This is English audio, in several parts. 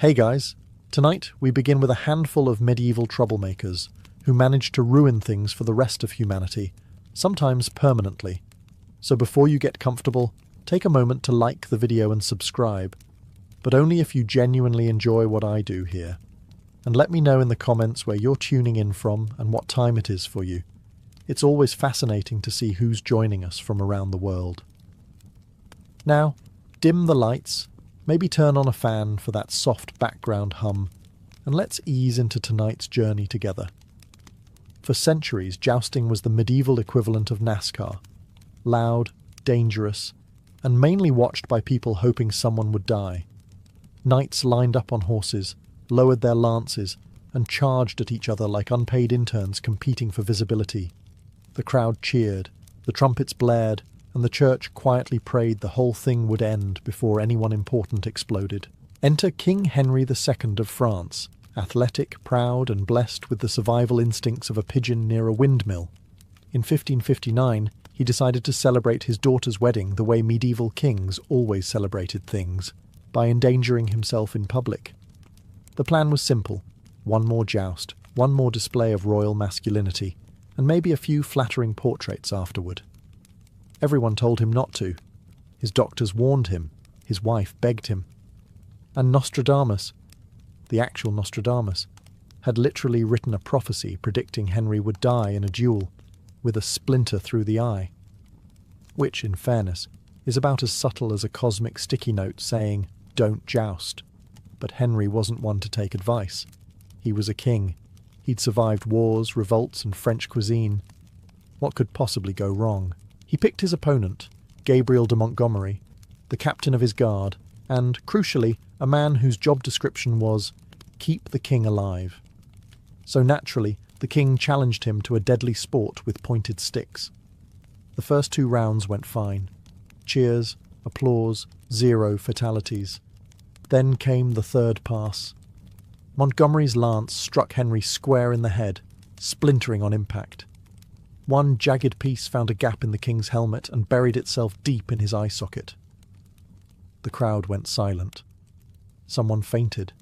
Hey guys, tonight we begin with a handful of medieval troublemakers who managed to ruin things for the rest of humanity, sometimes permanently. So before you get comfortable, take a moment to like the video and subscribe, but only if you genuinely enjoy what I do here. And let me know in the comments where you're tuning in from and what time it is for you. It's always fascinating to see who's joining us from around the world. Now, dim the lights, maybe turn on a fan for that soft background hum, and let's ease into tonight's journey together. For centuries, jousting was the medieval equivalent of NASCAR. Loud, dangerous, and mainly watched by people hoping someone would die. Knights lined up on horses, lowered their lances, and charged at each other like unpaid interns competing for visibility. The crowd cheered, the trumpets blared, and the church quietly prayed the whole thing would end before anyone important exploded. Enter King Henry II of France, athletic, proud, and blessed with the survival instincts of a pigeon near a windmill. In 1559, he decided to celebrate his daughter's wedding the way medieval kings always celebrated things, by endangering himself in public. The plan was simple: one more joust, one more display of royal masculinity, and maybe a few flattering portraits afterward. Everyone told him not to. His doctors warned him. His wife begged him. And Nostradamus, the actual Nostradamus, had literally written a prophecy predicting Henry would die in a duel, with a splinter through the eye. Which, in fairness, is about as subtle as a cosmic sticky note saying, "Don't joust." But Henry wasn't one to take advice. He was a king. He'd survived wars, revolts, and French cuisine. What could possibly go wrong? He picked his opponent, Gabriel de Montgomery, the captain of his guard, and, crucially, a man whose job description was, "Keep the king alive." So naturally, the king challenged him to a deadly sport with pointed sticks. The first 2 rounds went fine. Cheers, applause, 0 fatalities. Then came the third pass. Montgomery's lance struck Henry square in the head, splintering on impact. One jagged piece found a gap in the king's helmet and buried itself deep in his eye socket. The crowd went silent. Someone fainted.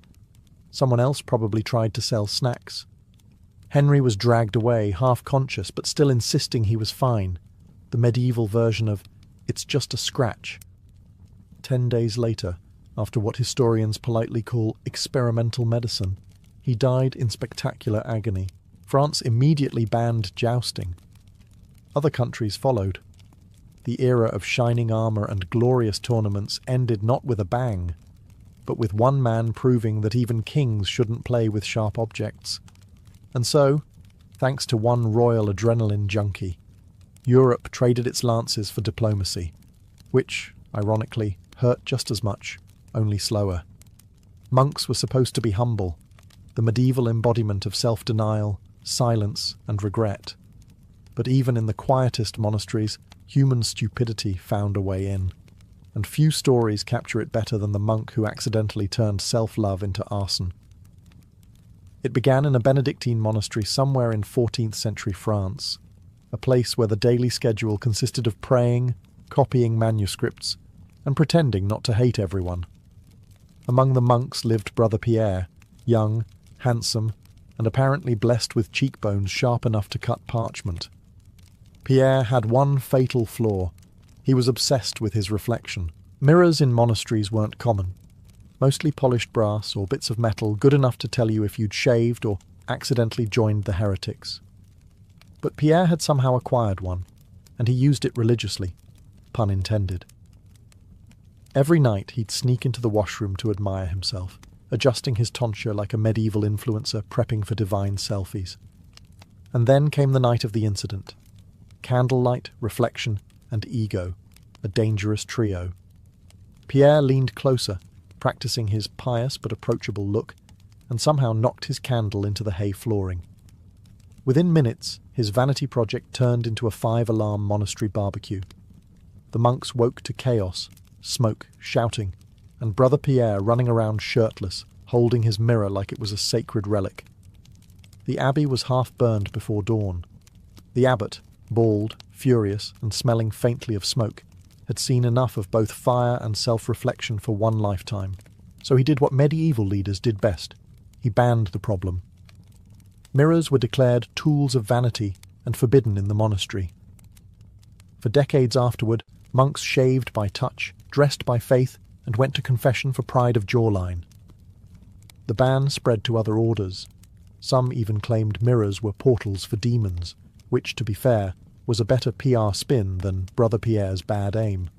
Someone else probably tried to sell snacks. Henry was dragged away, half-conscious, but still insisting he was fine. The medieval version of, "It's just a scratch." 10 days later, after what historians politely call experimental medicine, he died in spectacular agony. France immediately banned jousting. Other countries followed. The era of shining armour and glorious tournaments ended not with a bang, but with one man proving that even kings shouldn't play with sharp objects. And so, thanks to one royal adrenaline junkie, Europe traded its lances for diplomacy, which, ironically, hurt just as much, only slower. Monks were supposed to be humble, the medieval embodiment of self-denial, silence, and regret. But even in the quietest monasteries, human stupidity found a way in. And few stories capture it better than the monk who accidentally turned self-love into arson. It began in a Benedictine monastery somewhere in 14th century France, a place where the daily schedule consisted of praying, copying manuscripts, and pretending not to hate everyone. Among the monks lived Brother Pierre, young, handsome, and apparently blessed with cheekbones sharp enough to cut parchment. Pierre had one fatal flaw. He was obsessed with his reflection. Mirrors in monasteries weren't common. Mostly polished brass or bits of metal good enough to tell you if you'd shaved or accidentally joined the heretics. But Pierre had somehow acquired one, and he used it religiously, pun intended. Every night he'd sneak into the washroom to admire himself, adjusting his tonsure like a medieval influencer prepping for divine selfies. And then came the night of the incident. Candlelight, reflection, and ego, a dangerous trio. Pierre leaned closer, practicing his pious but approachable look, and somehow knocked his candle into the hay flooring. Within minutes, his vanity project turned into a 5-alarm monastery barbecue. The monks woke to chaos, smoke, shouting, and Brother Pierre running around shirtless, holding his mirror like it was a sacred relic. The abbey was half burned before dawn. The abbot, bald, furious, and smelling faintly of smoke, had seen enough of both fire and self-reflection for one lifetime, So he did what medieval leaders did best. He banned the problem. Mirrors were declared tools of vanity and forbidden in the monastery. For decades afterward, monks shaved by touch, dressed by faith, and went to confession for pride of jawline. The ban spread to other orders. Some even claimed mirrors were portals for demons, which, to be fair, was a better PR spin than Brother Pierre's bad aim.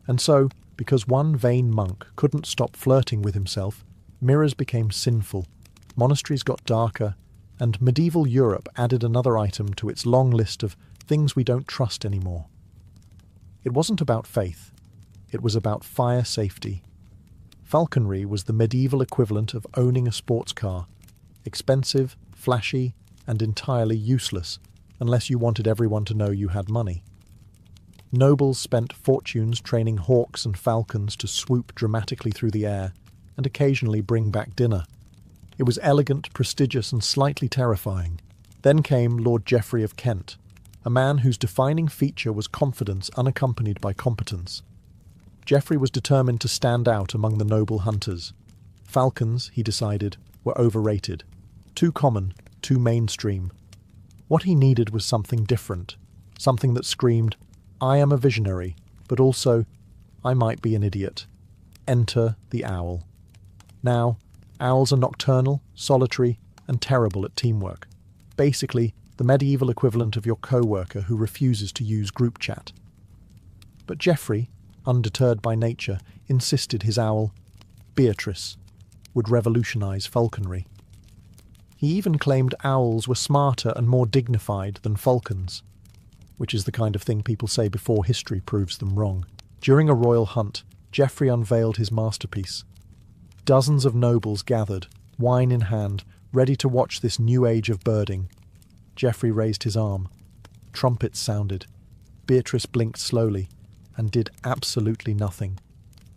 And so, because one vain monk couldn't stop flirting with himself, mirrors became sinful, monasteries got darker, and medieval Europe added another item to its long list of things we don't trust anymore. It wasn't about faith. It was about fire safety. Falconry was the medieval equivalent of owning a sports car, expensive, flashy, and entirely useless, unless you wanted everyone to know you had money. Nobles spent fortunes training hawks and falcons to swoop dramatically through the air and occasionally bring back dinner. It was elegant, prestigious, and slightly terrifying. Then came Lord Geoffrey of Kent, a man whose defining feature was confidence unaccompanied by competence. Geoffrey was determined to stand out among the noble hunters. Falcons, he decided, were overrated. Too common, too mainstream. What he needed was something different, something that screamed, I am a visionary, but also, I might be an idiot. Enter the owl. Now, owls are nocturnal, solitary, and terrible at teamwork. Basically, the medieval equivalent of your co-worker who refuses to use group chat. But Geoffrey, undeterred by nature, insisted his owl, Beatrice, would revolutionize falconry. He even claimed owls were smarter and more dignified than falcons, which is the kind of thing people say before history proves them wrong. During a royal hunt, Geoffrey unveiled his masterpiece. Dozens of nobles gathered, wine in hand, ready to watch this new age of birding. Geoffrey raised his arm. Trumpets sounded. Beatrice blinked slowly and did absolutely nothing.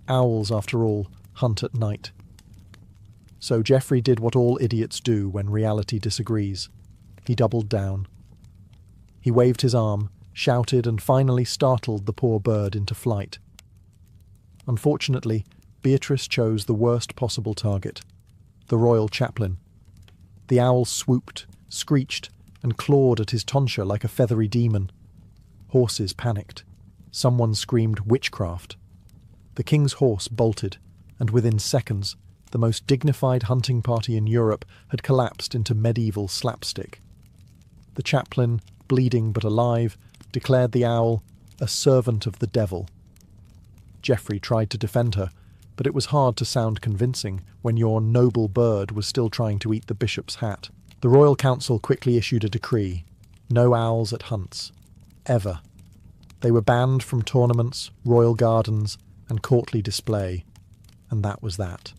Owls, after all, hunt at night. So Geoffrey did what all idiots do when reality disagrees. He doubled down. He waved his arm, shouted, and finally startled the poor bird into flight. Unfortunately, Beatrice chose the worst possible target, the royal chaplain. The owl swooped, screeched, and clawed at his tonsure like a feathery demon. Horses panicked. Someone screamed witchcraft. The king's horse bolted, and within seconds, the most dignified hunting party in Europe had collapsed into medieval slapstick. The chaplain, bleeding but alive, declared the owl a servant of the devil. Geoffrey tried to defend her, but it was hard to sound convincing when your noble bird was still trying to eat the bishop's hat. The royal council quickly issued a decree: no owls at hunts. Ever. They were banned from tournaments, royal gardens, and courtly display. And that was that.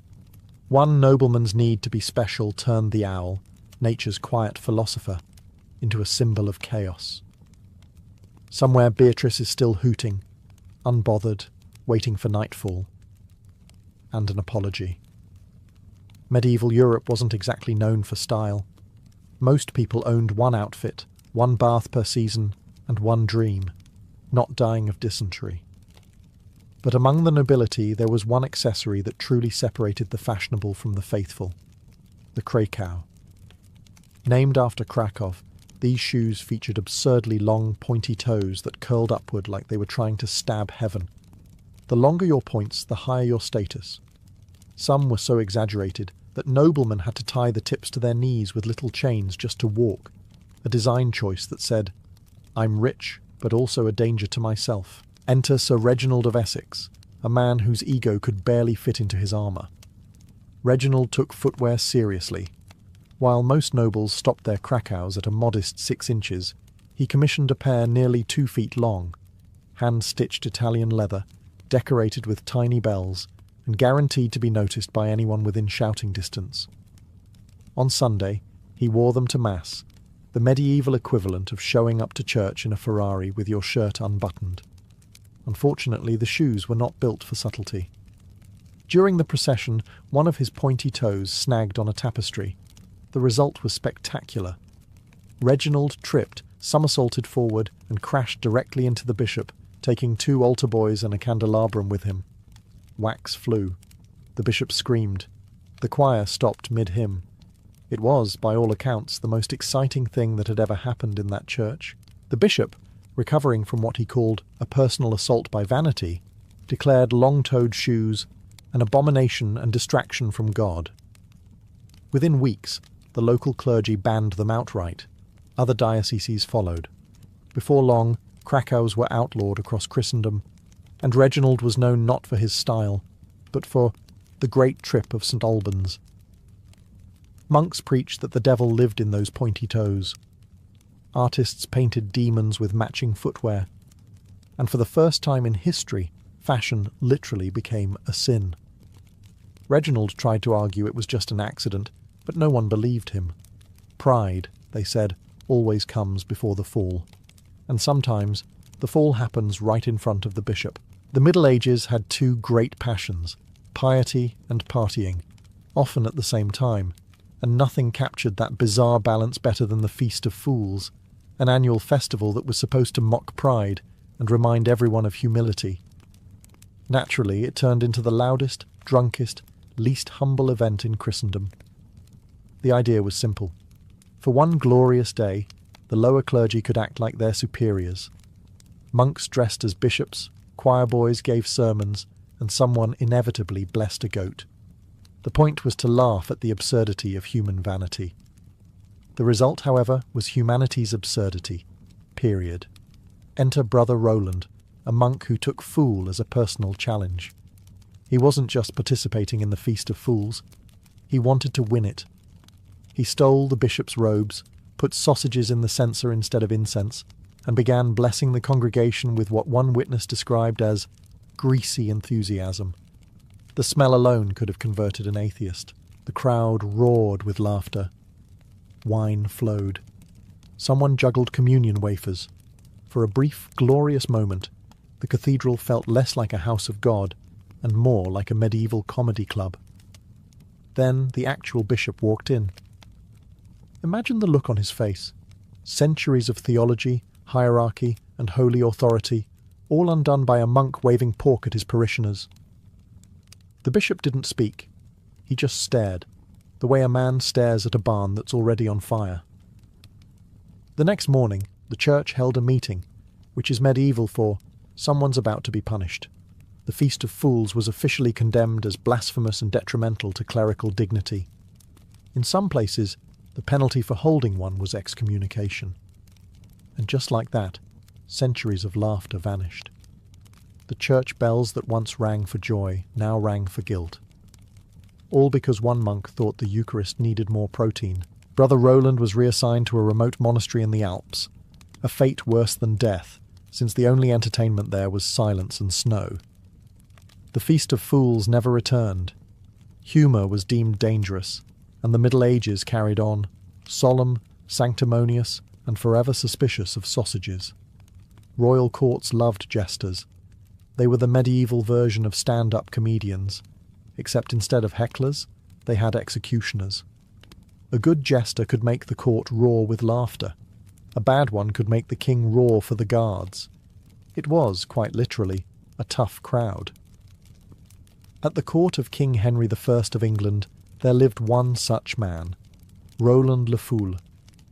One nobleman's need to be special turned the owl, nature's quiet philosopher, into a symbol of chaos. Somewhere Beatrice is still hooting, unbothered, waiting for nightfall. And an apology. Medieval Europe wasn't exactly known for style. Most people owned one outfit, one bath per season, and one dream: not dying of dysentery. But among the nobility there was one accessory that truly separated the fashionable from the faithful: the crackle. Named after Krakow, these shoes featured absurdly long, pointy toes that curled upward like they were trying to stab heaven. The longer your points, the higher your status. Some were so exaggerated that noblemen had to tie the tips to their knees with little chains just to walk, a design choice that said, I'm rich, but also a danger to myself. Enter Sir Reginald of Essex, a man whose ego could barely fit into his armour. Reginald took footwear seriously. While most nobles stopped their krakows at a modest 6 inches, he commissioned a pair nearly 2 feet long, hand-stitched Italian leather, decorated with tiny bells, and guaranteed to be noticed by anyone within shouting distance. On Sunday, he wore them to Mass, the medieval equivalent of showing up to church in a Ferrari with your shirt unbuttoned. Unfortunately, the shoes were not built for subtlety. During the procession, one of his pointy toes snagged on a tapestry. The result was spectacular. Reginald tripped, somersaulted forward, and crashed directly into the bishop, taking 2 altar boys and a candelabrum with him. Wax flew. The bishop screamed. The choir stopped mid-hymn. It was, by all accounts, the most exciting thing that had ever happened in that church. The bishop, recovering from what he called a personal assault by vanity, declared long-toed shoes an abomination and distraction from God. Within weeks, the local clergy banned them outright. Other dioceses followed. Before long, crackles were outlawed across Christendom, and Reginald was known not for his style, but for the Great Trip of St. Albans. Monks preached that the devil lived in those pointy toes. Artists painted demons with matching footwear, and for the first time in history, fashion literally became a sin. Reginald tried to argue it was just an accident, but no one believed him. Pride, they said, always comes before the fall. And sometimes the fall happens right in front of the bishop. The Middle Ages had two great passions, piety and partying, often at the same time, and nothing captured that bizarre balance better than the Feast of Fools, an annual festival that was supposed to mock pride and remind everyone of humility. Naturally, it turned into the loudest, drunkest, least humble event in Christendom. The idea was simple. For one glorious day, the lower clergy could act like their superiors. Monks dressed as bishops, choir boys gave sermons, and someone inevitably blessed a goat. The point was to laugh at the absurdity of human vanity. The result, however, was humanity's absurdity. Period. Enter Brother Roland, a monk who took fool as a personal challenge. He wasn't just participating in the Feast of Fools. He wanted to win it. He stole the bishop's robes, put sausages in the censer instead of incense, and began blessing the congregation with what one witness described as greasy enthusiasm. The smell alone could have converted an atheist. The crowd roared with laughter. Wine flowed. Someone juggled communion wafers. For a brief, glorious moment, the cathedral felt less like a house of God and more like a medieval comedy club. Then the actual bishop walked in. Imagine the look on his face. Centuries of theology, hierarchy, and holy authority, all undone by a monk waving pork at his parishioners. The bishop didn't speak. He just stared, the way a man stares at a barn that's already on fire. The next morning, the church held a meeting, which is medieval for someone's about to be punished. The Feast of Fools was officially condemned as blasphemous and detrimental to clerical dignity. In some places, the penalty for holding one was excommunication. And just like that, centuries of laughter vanished. The church bells that once rang for joy now rang for guilt. All because one monk thought the Eucharist needed more protein. Brother Roland was reassigned to a remote monastery in the Alps, a fate worse than death, since the only entertainment there was silence and snow. The Feast of Fools never returned. Humour was deemed dangerous, and the Middle Ages carried on, solemn, sanctimonious, and forever suspicious of sausages. Royal courts loved jesters. They were the medieval version of stand-up comedians, except instead of hecklers, they had executioners. A good jester could make the court roar with laughter. A bad one could make the king roar for the guards. It was, quite literally, a tough crowd. At the court of King Henry I of England, there lived one such man, Roland le Fou,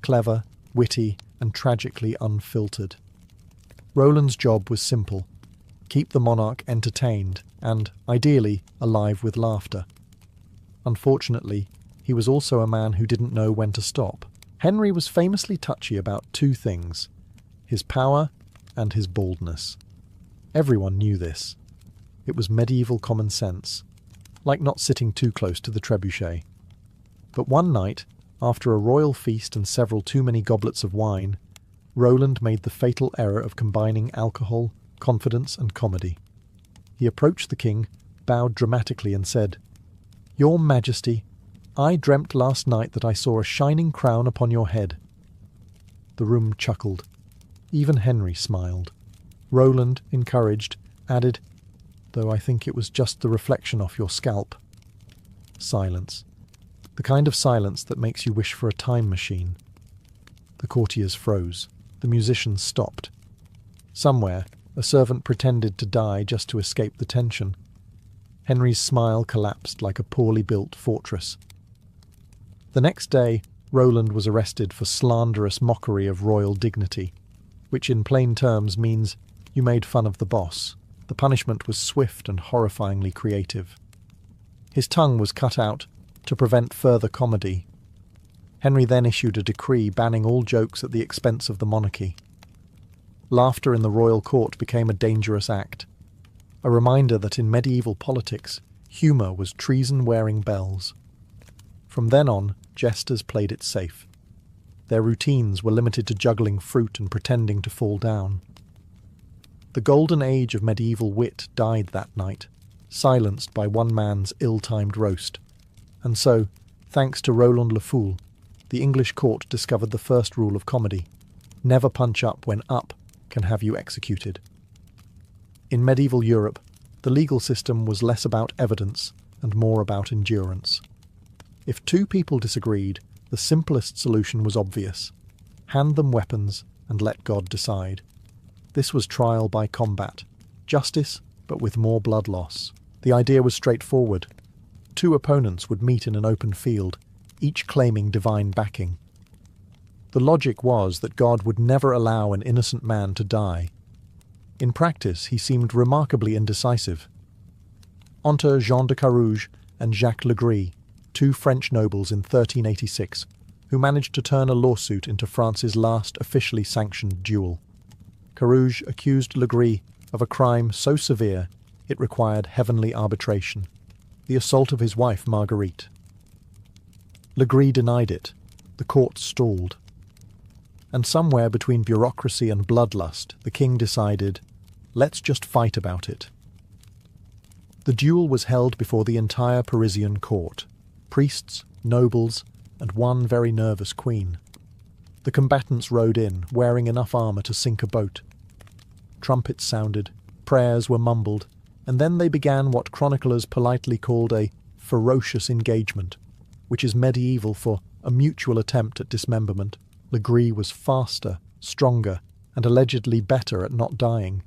clever, witty, and tragically unfiltered. Roland's job was simple: keep the monarch entertained and, ideally, alive with laughter. Unfortunately, he was also a man who didn't know when to stop. Henry was famously touchy about two things: his power and his baldness. Everyone knew this. It was medieval common sense, like not sitting too close to the trebuchet. But one night, after a royal feast and several too many goblets of wine, Roland made the fatal error of combining alcohol, confidence, and comedy. He approached the king, bowed dramatically, and said, "Your Majesty, I dreamt last night that I saw a shining crown upon your head." The room chuckled. Even Henry smiled. Roland, encouraged, added, "Though I think it was just the reflection off your scalp." Silence. The kind of silence that makes you wish for a time machine. The courtiers froze. The musicians stopped. Somewhere, a servant pretended to die just to escape the tension. Henry's smile collapsed like a poorly built fortress. The next day, Roland was arrested for slanderous mockery of royal dignity, which in plain terms means you made fun of the boss. The punishment was swift and horrifyingly creative. His tongue was cut out to prevent further comedy. Henry then issued a decree banning all jokes at the expense of the monarchy. Laughter in the royal court became a dangerous act, a reminder that in medieval politics, humour was treason-wearing bells. From then on, jesters played it safe. Their routines were limited to juggling fruit and pretending to fall down. The golden age of medieval wit died that night, silenced by one man's ill-timed roast. And so, thanks to Roland le Fou, the English court discovered the first rule of comedy: never punch up when up can have you executed. In medieval Europe, the legal system was less about evidence and more about endurance. If two people disagreed, the simplest solution was obvious: hand them weapons and let God decide. This was trial by combat, justice but with more blood loss. The idea was straightforward. Two opponents would meet in an open field, each claiming divine backing. The logic was that God would never allow an innocent man to die. In practice, he seemed remarkably indecisive. Enter Jean de Carouge and Jacques Legris, two French nobles in 1386, who managed to turn a lawsuit into France's last officially sanctioned duel. Carouge accused Legris of a crime so severe it required heavenly arbitration: the assault of his wife Marguerite. Legris denied it. The court stalled. And somewhere between bureaucracy and bloodlust, the king decided, let's just fight about it. The duel was held before the entire Parisian court: priests, nobles, and one very nervous queen. The combatants rode in, wearing enough armour to sink a boat. Trumpets sounded, prayers were mumbled, and then they began what chroniclers politely called a ferocious engagement, which is medieval for a mutual attempt at dismemberment. Legris was faster, stronger, and allegedly better at not dying,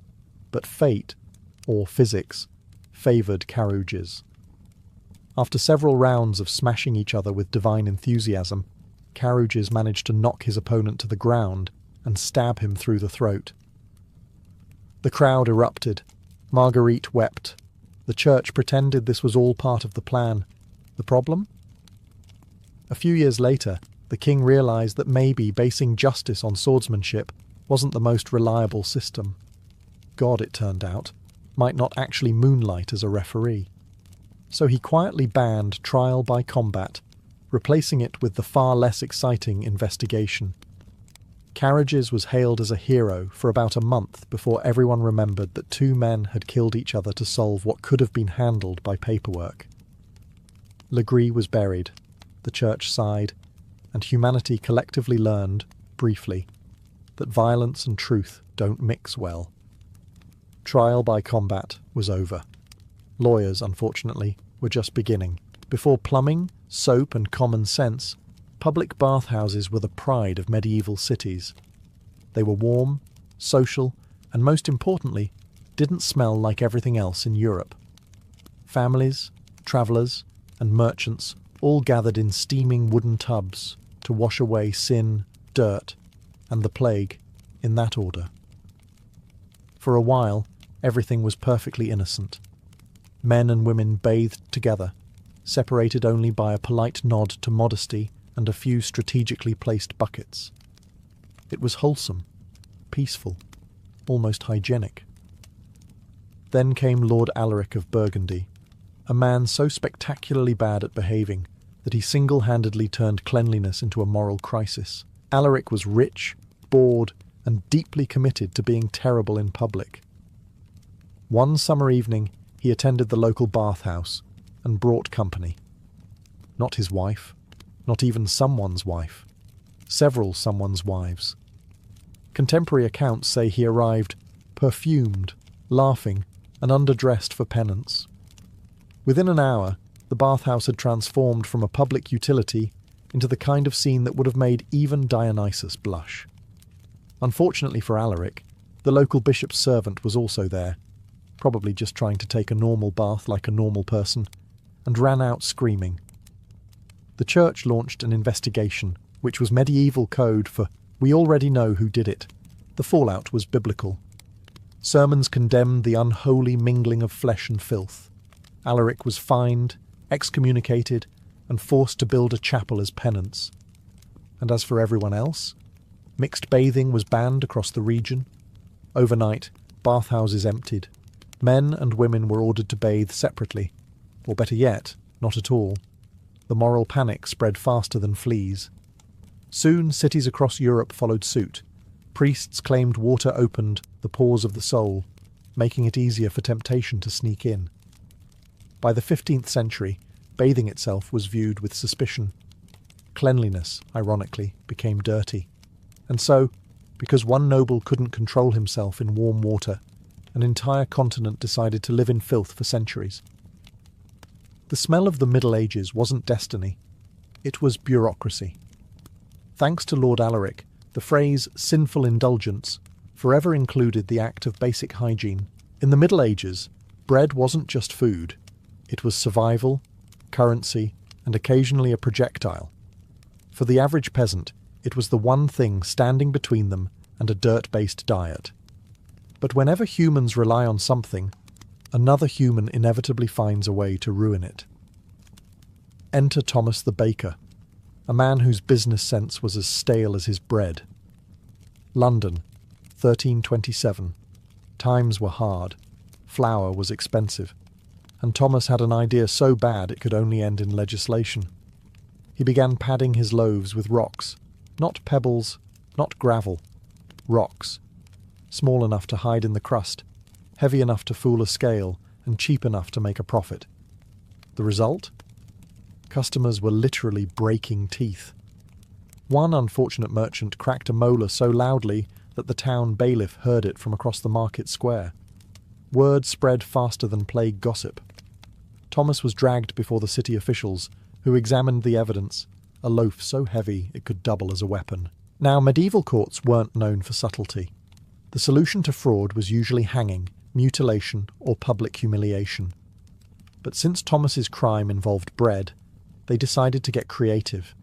but fate, or physics, favoured Carouge's. After several rounds of smashing each other with divine enthusiasm, Carouge's managed to knock his opponent to the ground and stab him through the throat. The crowd erupted. Marguerite wept. The church pretended this was all part of the plan. The problem? A few years later, the king realised that maybe basing justice on swordsmanship wasn't the most reliable system. God, it turned out, might not actually moonlight as a referee. So he quietly banned trial by combat, replacing it with the far less exciting investigation. Carouge's was hailed as a hero for about a month before everyone remembered that two men had killed each other to solve what could have been handled by paperwork. Legris was buried, the church sighed, and humanity collectively learned, briefly, that violence and truth don't mix well. Trial by combat was over. Lawyers, unfortunately, were just beginning. Before plumbing, soap and common sense, public bathhouses were the pride of medieval cities. They were warm, social, and most importantly, didn't smell like everything else in Europe. Families, travellers, and merchants all gathered in steaming wooden tubs to wash away sin, dirt, and the plague, in that order. For a while, everything was perfectly innocent. Men and women bathed together, separated only by a polite nod to modesty and a few strategically placed buckets. It was wholesome, peaceful, almost hygienic. Then came Lord Alaric of Burgundy, a man so spectacularly bad at behaving that he single-handedly turned cleanliness into a moral crisis. Alaric was rich, bored, and deeply committed to being terrible in public. One summer evening, he attended the local bathhouse and brought company. Not his wife, not even someone's wife, several someone's wives. Contemporary accounts say he arrived perfumed, laughing, and underdressed for penance. Within an hour, the bathhouse had transformed from a public utility into the kind of scene that would have made even Dionysus blush. Unfortunately for Alaric, the local bishop's servant was also there. probably just trying to take a normal bath like a normal person, and ran out screaming. The church launched an investigation, which was medieval code for "we already know who did it." The fallout was biblical. Sermons condemned the unholy mingling of flesh and filth. Alaric was fined, excommunicated, and forced to build a chapel as penance. And as for everyone else, mixed bathing was banned across the region. Overnight, bathhouses emptied. Men and women were ordered to bathe separately, or better yet, not at all. The moral panic spread faster than fleas. Soon, cities across Europe followed suit. Priests claimed water opened the pores of the soul, making it easier for temptation to sneak in. By the 15th century, bathing itself was viewed with suspicion. Cleanliness, ironically, became dirty. And so, because one noble couldn't control himself in warm water, an entire continent decided to live in filth for centuries. The smell of the Middle Ages wasn't destiny, it was bureaucracy. Thanks to Lord Alaric, the phrase sinful indulgence forever included the act of basic hygiene. In the Middle Ages, bread wasn't just food, it was survival, currency, and occasionally a projectile. For the average peasant, it was the one thing standing between them and a dirt-based diet. But whenever humans rely on something, another human inevitably finds a way to ruin it. Enter Thomas the baker, a man whose business sense was as stale as his bread. London, 1327. Times were hard. Flour was expensive. And Thomas had an idea so bad it could only end in legislation. He began padding his loaves with rocks. Not pebbles, not gravel. Rocks. Small enough to hide in the crust, heavy enough to fool a scale, and cheap enough to make a profit. The result? Customers were literally breaking teeth. One unfortunate merchant cracked a molar so loudly that the town bailiff heard it from across the market square. Word spread faster than plague gossip. Thomas was dragged before the city officials, who examined the evidence, a loaf so heavy it could double as a weapon. Now, medieval courts weren't known for subtlety. The solution to fraud was usually hanging, mutilation, or public humiliation. But since Thomas's crime involved bread, they decided to get creative.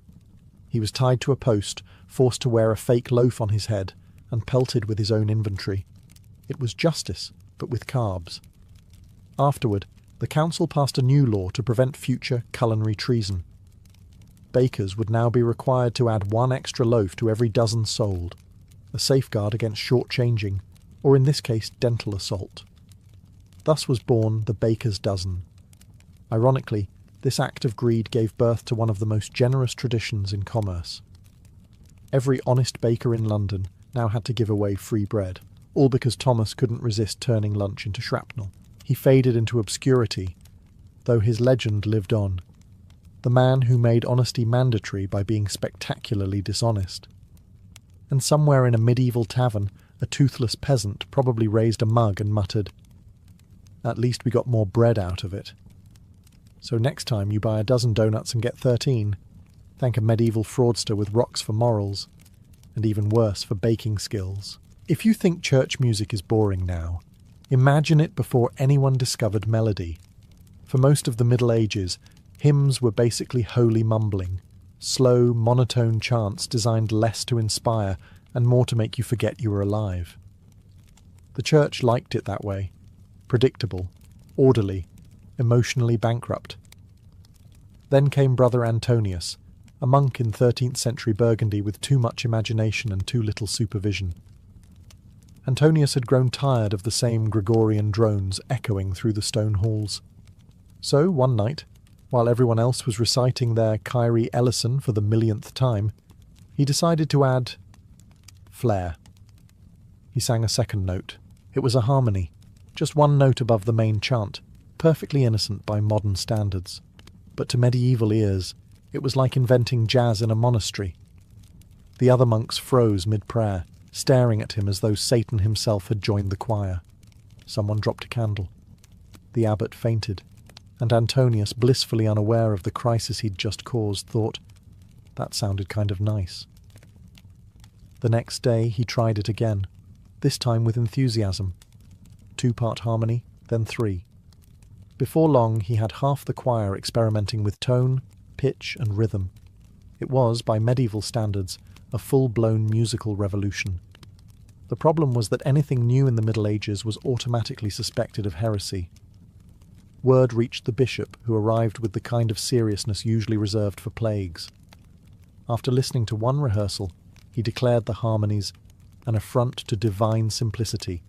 He was tied to a post, forced to wear a fake loaf on his head, and pelted with his own inventory. It was justice, but with carbs. Afterward, the council passed a new law to prevent future culinary treason. Bakers would now be required to add one extra loaf to every dozen sold, a safeguard against shortchanging, or in this case dental assault. Thus was born the baker's dozen. Ironically, this act of greed gave birth to one of the most generous traditions in commerce. Every honest baker in London now had to give away free bread, all because Thomas couldn't resist turning lunch into shrapnel. He faded into obscurity, though his legend lived on. The man who made honesty mandatory by being spectacularly dishonest. And somewhere in a medieval tavern, a toothless peasant probably raised a mug and muttered, "At least we got more bread out of it." So next time you buy a dozen donuts and get 13, thank a medieval fraudster with rocks for morals, and even worse for baking skills. If you think church music is boring now, imagine it before anyone discovered melody. For most of the Middle Ages, hymns were basically holy mumbling, slow, monotone chants designed less to inspire and more to make you forget you were alive. The church liked it that way, predictable, orderly, emotionally bankrupt. Then came Brother Antonius, a monk in 13th century Burgundy with too much imagination and too little supervision. Antonius had grown tired of the same Gregorian drones echoing through the stone halls. So, one night, while everyone else was reciting their Kyrie Eleison for the millionth time, he decided to add flair. He sang a second note. It was a harmony, just one note above the main chant, perfectly innocent by modern standards. But to medieval ears, it was like inventing jazz in a monastery. The other monks froze mid-prayer, staring at him as though Satan himself had joined the choir. Someone dropped a candle. The abbot fainted, and Antonius, blissfully unaware of the crisis he'd just caused, thought, that sounded kind of nice. The next day he tried it again, this time with enthusiasm. 2-part harmony, then 3. Before long, he had half the choir experimenting with tone, pitch, and rhythm. It was, by medieval standards, a full-blown musical revolution. The problem was that anything new in the Middle Ages was automatically suspected of heresy. Word reached the bishop, who arrived with the kind of seriousness usually reserved for plagues. After listening to one rehearsal, he declared the harmonies an affront to divine simplicity,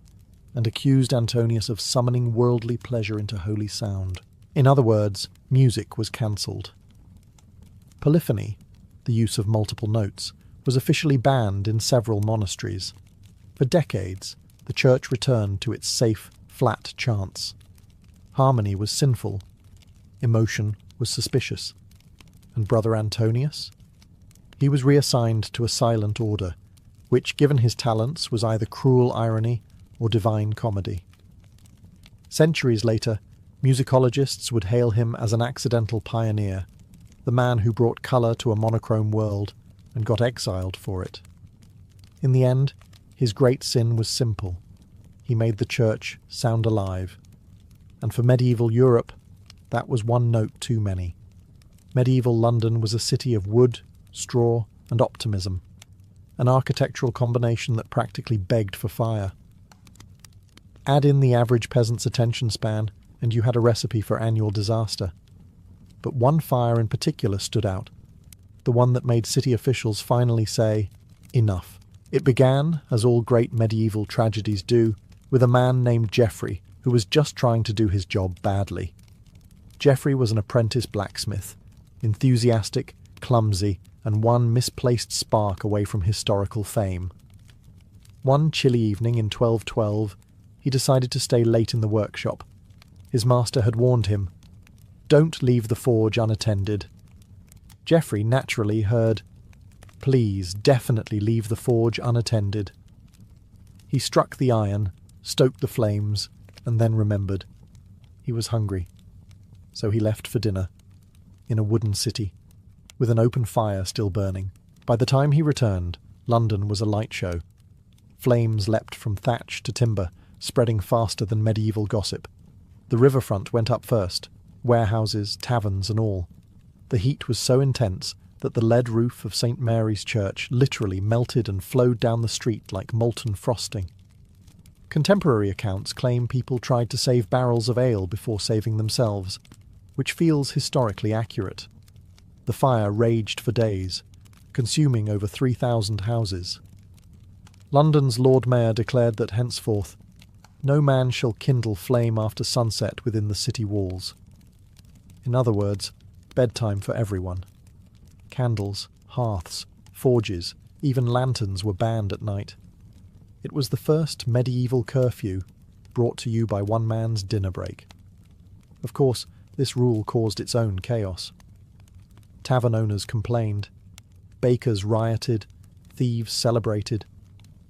and accused Antonius of summoning worldly pleasure into holy sound. In other words, music was cancelled. Polyphony, the use of multiple notes, was officially banned in several monasteries. For decades, the church returned to its safe, flat chants. Harmony was sinful. Emotion was suspicious. And Brother Antonius? He was reassigned to a silent order, which, given his talents, was either cruel irony or divine comedy. Centuries later, musicologists would hail him as an accidental pioneer, the man who brought colour to a monochrome world and got exiled for it. In the end, his great sin was simple. He made the church sound alive. And for medieval Europe, that was one note too many. Medieval London was a city of wood, straw, and optimism, an architectural combination that practically begged for fire. Add in the average peasant's attention span, and you had a recipe for annual disaster. But one fire in particular stood out, the one that made city officials finally say, enough. It began, as all great medieval tragedies do, with a man named Geoffrey, who was just trying to do his job badly. Geoffrey was an apprentice blacksmith, enthusiastic, clumsy, and one misplaced spark away from historical fame. One chilly evening in 1212, he decided to stay late in the workshop. His master had warned him, "Don't leave the forge unattended." Geoffrey naturally heard, "Please, definitely leave the forge unattended." He struck the iron, stoked the flames, and then remembered. He was hungry. So he left for dinner, in a wooden city, with an open fire still burning. By the time he returned, London was a light show. Flames leapt from thatch to timber, spreading faster than medieval gossip. The riverfront went up first, warehouses, taverns and all. The heat was so intense that the lead roof of St. Mary's Church literally melted and flowed down the street like molten frosting. Contemporary accounts claim people tried to save barrels of ale before saving themselves, which feels historically accurate. The fire raged for days, consuming over 3,000 houses. London's Lord Mayor declared that henceforth, no man shall kindle flame after sunset within the city walls. In other words, bedtime for everyone. Candles, hearths, forges, even lanterns were banned at night. It was the first medieval curfew, brought to you by one man's dinner break. Of course, this rule caused its own chaos. Tavern owners complained. Bakers rioted. Thieves celebrated.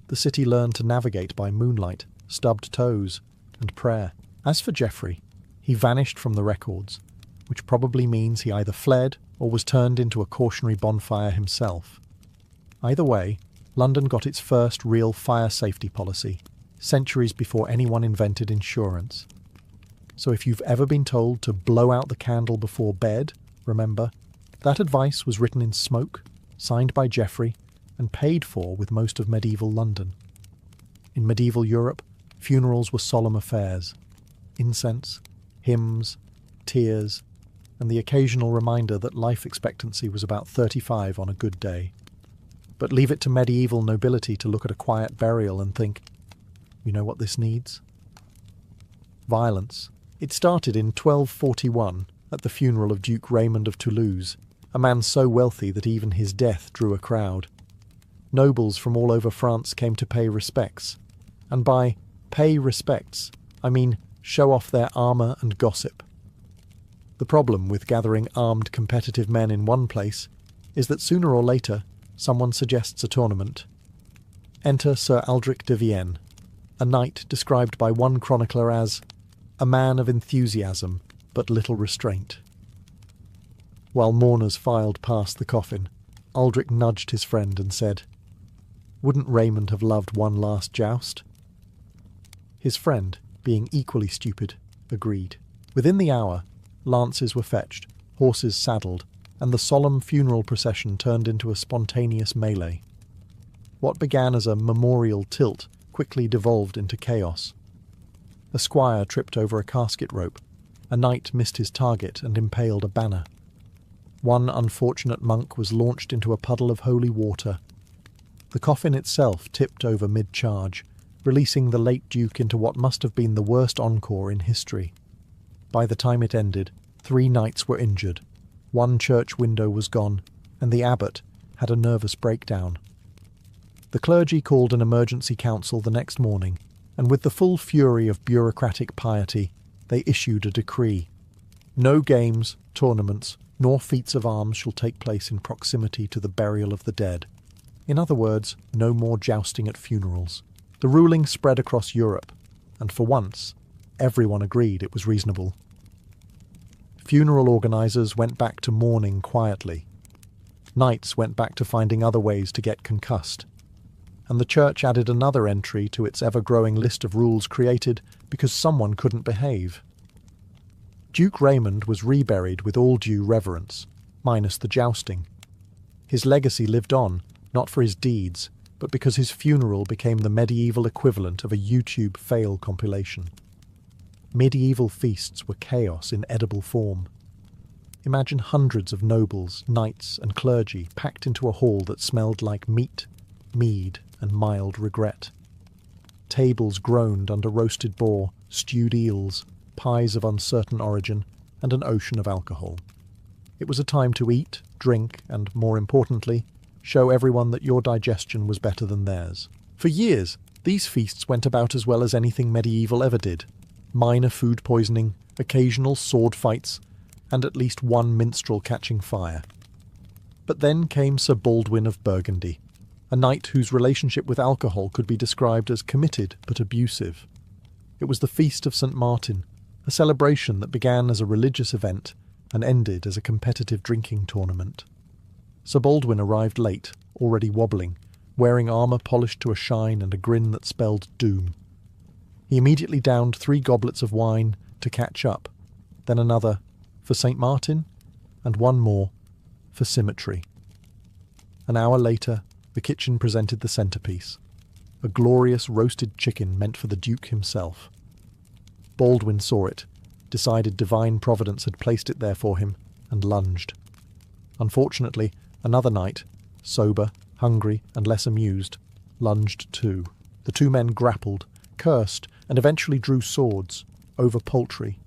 The city learned to navigate by moonlight, stubbed toes, and prayer. As for Geoffrey, he vanished from the records, which probably means he either fled or was turned into a cautionary bonfire himself. Either way, London got its first real fire safety policy, centuries before anyone invented insurance. So if you've ever been told to blow out the candle before bed, remember, that advice was written in smoke, signed by Geoffrey, and paid for with most of medieval London. In medieval Europe, funerals were solemn affairs. Incense, hymns, tears, and the occasional reminder that life expectancy was about 35 on a good day. But leave it to medieval nobility to look at a quiet burial and think, you know what this needs? Violence. It started in 1241 at the funeral of Duke Raymond of Toulouse, a man so wealthy that even his death drew a crowd. Nobles from all over France came to pay respects, and by pay respects, I mean show off their armour and gossip. The problem with gathering armed competitive men in one place is that sooner or later someone suggests a tournament. Enter Sir Aldric de Vienne, a knight described by one chronicler as a man of enthusiasm but little restraint. While mourners filed past the coffin, Aldric nudged his friend and said, "Wouldn't Raymond have loved one last joust?" His friend, being equally stupid, agreed. Within the hour, lances were fetched, horses saddled, and the solemn funeral procession turned into a spontaneous melee. What began as a memorial tilt quickly devolved into chaos. A squire tripped over a casket rope, a knight missed his target and impaled a banner. One unfortunate monk was launched into a puddle of holy water. The coffin itself tipped over mid-charge, releasing the late Duke into what must have been the worst encore in history. By the time it ended, 3 knights were injured, 1 church window was gone, and the abbot had a nervous breakdown. The clergy called an emergency council the next morning, and with the full fury of bureaucratic piety, they issued a decree. No games, tournaments, nor feats of arms shall take place in proximity to the burial of the dead. In other words, no more jousting at funerals. The ruling spread across Europe, and for once, everyone agreed it was reasonable. Funeral organisers went back to mourning quietly. Knights went back to finding other ways to get concussed. And the church added another entry to its ever-growing list of rules created because someone couldn't behave. Duke Raymond was reburied with all due reverence, minus the jousting. His legacy lived on, not for his deeds, but because his funeral became the medieval equivalent of a YouTube fail compilation. Medieval feasts were chaos in edible form. Imagine hundreds of nobles, knights, and clergy packed into a hall that smelled like meat, mead, and mild regret. Tables groaned under roasted boar, stewed eels, pies of uncertain origin, and an ocean of alcohol. It was a time to eat, drink, and, more importantly, show everyone that your digestion was better than theirs. For years, these feasts went about as well as anything medieval ever did. Minor food poisoning, occasional sword fights, and at least one minstrel catching fire. But then came Sir Baldwin of Burgundy, a knight whose relationship with alcohol could be described as committed but abusive. It was the Feast of St. Martin, a celebration that began as a religious event and ended as a competitive drinking tournament. Sir Baldwin arrived late, already wobbling, wearing armour polished to a shine and a grin that spelled doom. He immediately downed 3 goblets of wine to catch up, then another for St. Martin, and one more for symmetry. An hour later, the kitchen presented the centrepiece, a glorious roasted chicken meant for the Duke himself. Baldwin saw it, decided divine providence had placed it there for him, and lunged. Unfortunately, another knight, sober, hungry, and less amused, lunged too. The 2 men grappled, cursed, and eventually drew swords, over poultry.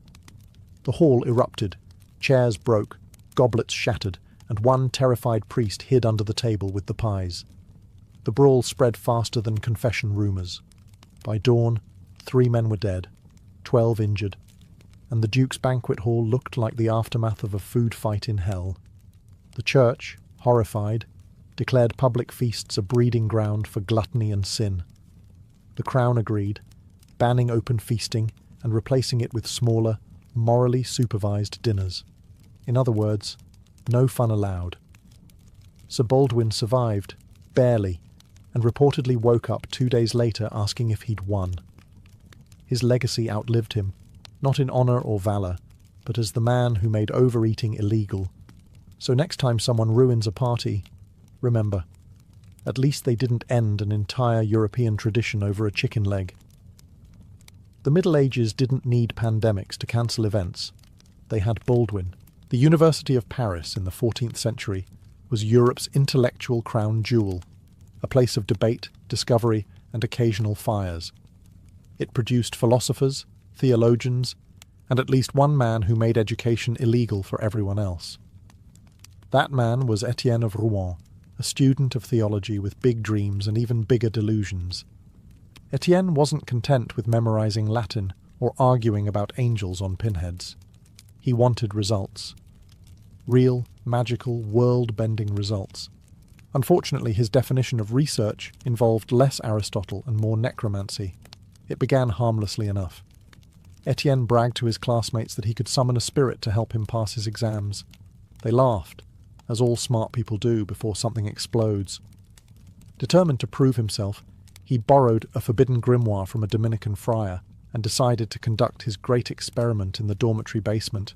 The hall erupted, chairs broke, goblets shattered, and one terrified priest hid under the table with the pies. The brawl spread faster than confession rumours. By dawn, 3 men were dead, 12 injured, and the Duke's banquet hall looked like the aftermath of a food fight in hell. The church, horrified, declared public feasts a breeding ground for gluttony and sin. The Crown agreed, banning open feasting and replacing it with smaller, morally supervised dinners. In other words, no fun allowed. Sir Baldwin survived, barely, and reportedly woke up 2 days later asking if he'd won. His legacy outlived him, not in honour or valour, but as the man who made overeating illegal. So next time someone ruins a party, remember, at least they didn't end an entire European tradition over a chicken leg. The Middle Ages didn't need pandemics to cancel events. They had Baldwin. The University of Paris in the 14th century was Europe's intellectual crown jewel, a place of debate, discovery, and occasional fires. It produced philosophers, theologians, and at least one man who made education illegal for everyone else. That man was Etienne of Rouen, a student of theology with big dreams and even bigger delusions. Etienne wasn't content with memorizing Latin or arguing about angels on pinheads. He wanted results. Real, magical, world-bending results. Unfortunately, his definition of research involved less Aristotle and more necromancy. It began harmlessly enough. Etienne bragged to his classmates that he could summon a spirit to help him pass his exams. They laughed, as all smart people do before something explodes. Determined to prove himself, he borrowed a forbidden grimoire from a Dominican friar, and decided to conduct his great experiment in the dormitory basement,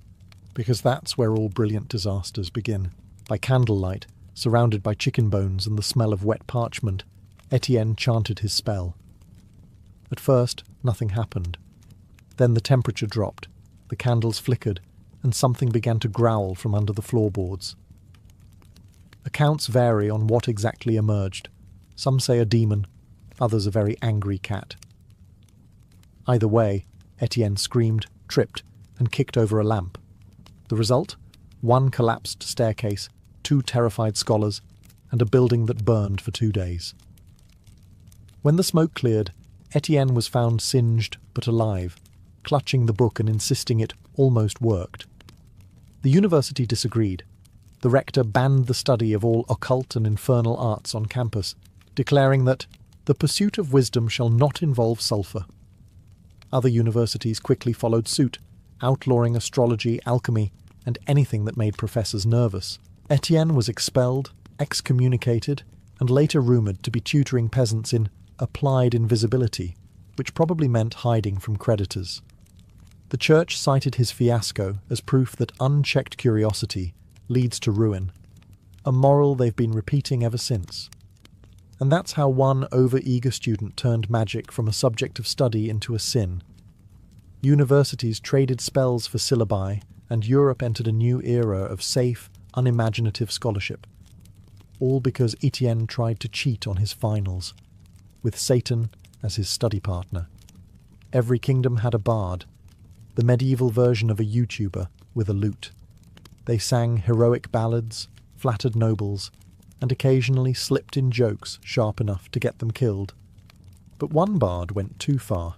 because that's where all brilliant disasters begin. By candlelight, surrounded by chicken bones and the smell of wet parchment, Etienne chanted his spell. At first, nothing happened. Then the temperature dropped, the candles flickered, and something began to growl from under the floorboards. Accounts vary on what exactly emerged. Some say a demon, others a very angry cat. Either way, Etienne screamed, tripped, and kicked over a lamp. The result? One collapsed staircase, 2 terrified scholars, and a building that burned for 2 days. When the smoke cleared, Etienne was found singed but alive, clutching the book and insisting it almost worked. The university disagreed. The rector banned the study of all occult and infernal arts on campus, declaring that the pursuit of wisdom shall not involve sulphur. Other universities quickly followed suit, outlawing astrology, alchemy, and anything that made professors nervous. Etienne was expelled, excommunicated, and later rumoured to be tutoring peasants in applied invisibility, which probably meant hiding from creditors. The church cited his fiasco as proof that unchecked curiosity leads to ruin, a moral they've been repeating ever since. And that's how one over-eager student turned magic from a subject of study into a sin. Universities traded spells for syllabi, and Europe entered a new era of safe, unimaginative scholarship. All because Etienne tried to cheat on his finals, with Satan as his study partner. Every kingdom had a bard, the medieval version of a YouTuber with a lute. They sang heroic ballads, flattered nobles, and occasionally slipped in jokes sharp enough to get them killed. But one bard went too far,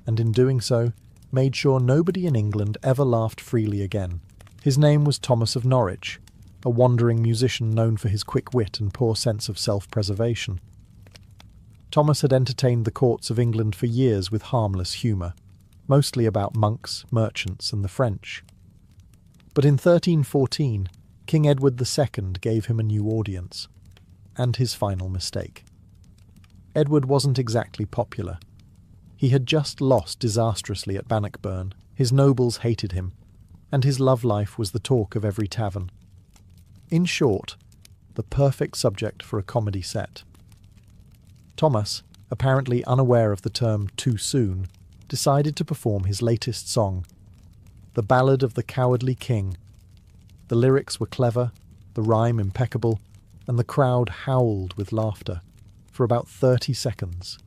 and in doing so, made sure nobody in England ever laughed freely again. His name was Thomas of Norwich, a wandering musician known for his quick wit and poor sense of self-preservation. Thomas had entertained the courts of England for years with harmless humour, mostly about monks, merchants, and the French. But in 1314, King Edward II gave him a new audience, and his final mistake. Edward wasn't exactly popular. He had just lost disastrously at Bannockburn, his nobles hated him, and his love life was the talk of every tavern. In short, the perfect subject for a comedy set. Thomas, apparently unaware of the term too soon, decided to perform his latest song, the Ballad of the Cowardly King. The lyrics were clever, the rhyme impeccable, and the crowd howled with laughter for about 30 seconds.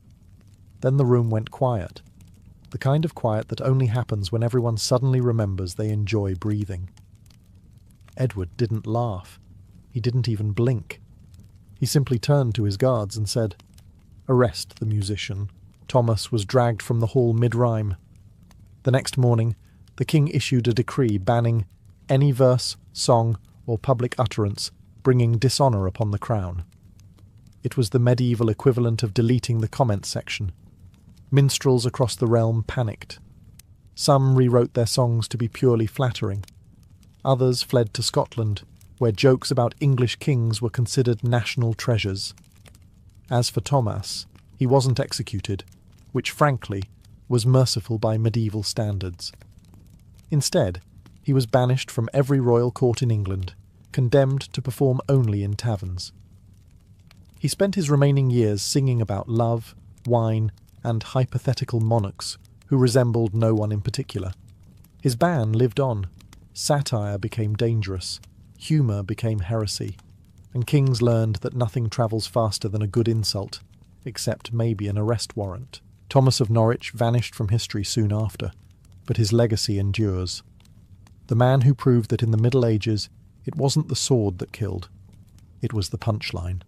Then the room went quiet, the kind of quiet that only happens when everyone suddenly remembers they enjoy breathing. Edward didn't laugh. He didn't even blink. He simply turned to his guards and said, "Arrest the musician." Thomas was dragged from the hall mid-rhyme. The next morning, the king issued a decree banning any verse, song, or public utterance bringing dishonour upon the crown. It was the medieval equivalent of deleting the comments section. Minstrels across the realm panicked. Some rewrote their songs to be purely flattering. Others fled to Scotland, where jokes about English kings were considered national treasures. As for Thomas, he wasn't executed, which frankly was merciful by medieval standards. Instead, he was banished from every royal court in England, condemned to perform only in taverns. He spent his remaining years singing about love, wine, and hypothetical monarchs who resembled no one in particular. His ban lived on. Satire became dangerous, humour became heresy, and kings learned that nothing travels faster than a good insult, except maybe an arrest warrant. Thomas of Norwich vanished from history soon after, but his legacy endures. The man who proved that in the Middle Ages it wasn't the sword that killed, it was the punchline.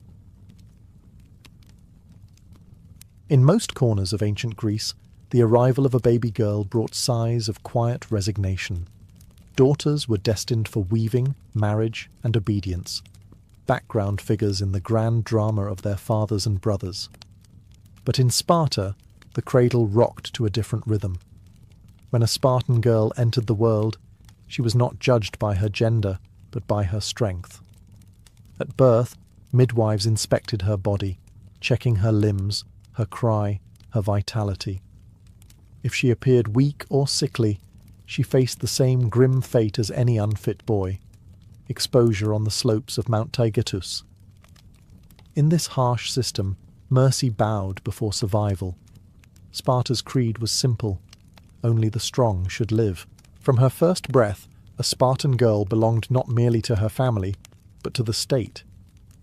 In most corners of ancient Greece, the arrival of a baby girl brought sighs of quiet resignation. Daughters were destined for weaving, marriage, and obedience, background figures in the grand drama of their fathers and brothers. But in Sparta, the cradle rocked to a different rhythm. When a Spartan girl entered the world, she was not judged by her gender, but by her strength. At birth, midwives inspected her body, checking her limbs, her cry, her vitality. If she appeared weak or sickly, she faced the same grim fate as any unfit boy: exposure on the slopes of Mount Taygetus. In this harsh system, mercy bowed before survival. Sparta's creed was simple: only the strong should live. From her first breath, a Spartan girl belonged not merely to her family, but to the state.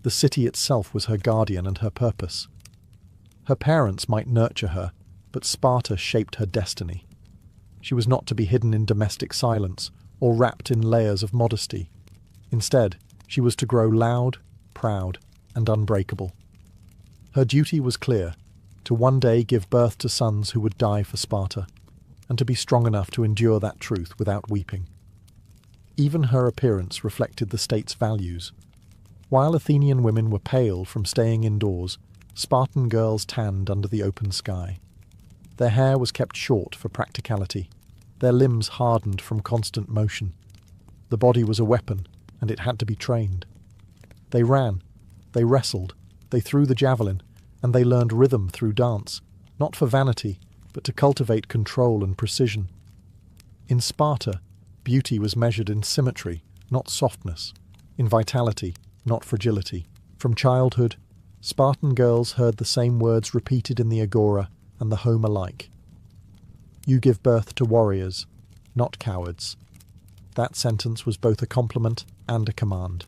The city itself was her guardian and her purpose. Her parents might nurture her, but Sparta shaped her destiny. She was not to be hidden in domestic silence or wrapped in layers of modesty. Instead, she was to grow loud, proud, and unbreakable. Her duty was clear: to one day give birth to sons who would die for Sparta, and to be strong enough to endure that truth without weeping. Even her appearance reflected the state's values. While Athenian women were pale from staying indoors, Spartan girls tanned under the open sky. Their hair was kept short for practicality. Their limbs hardened from constant motion. The body was a weapon, and it had to be trained. They ran, they wrestled, they threw the javelin, and they learned rhythm through dance, not for vanity, but to cultivate control and precision. In Sparta, beauty was measured in symmetry, not softness, in vitality, not fragility. From childhood, Spartan girls heard the same words repeated in the agora and the home alike. You give birth to warriors, not cowards. That sentence was both a compliment and a command.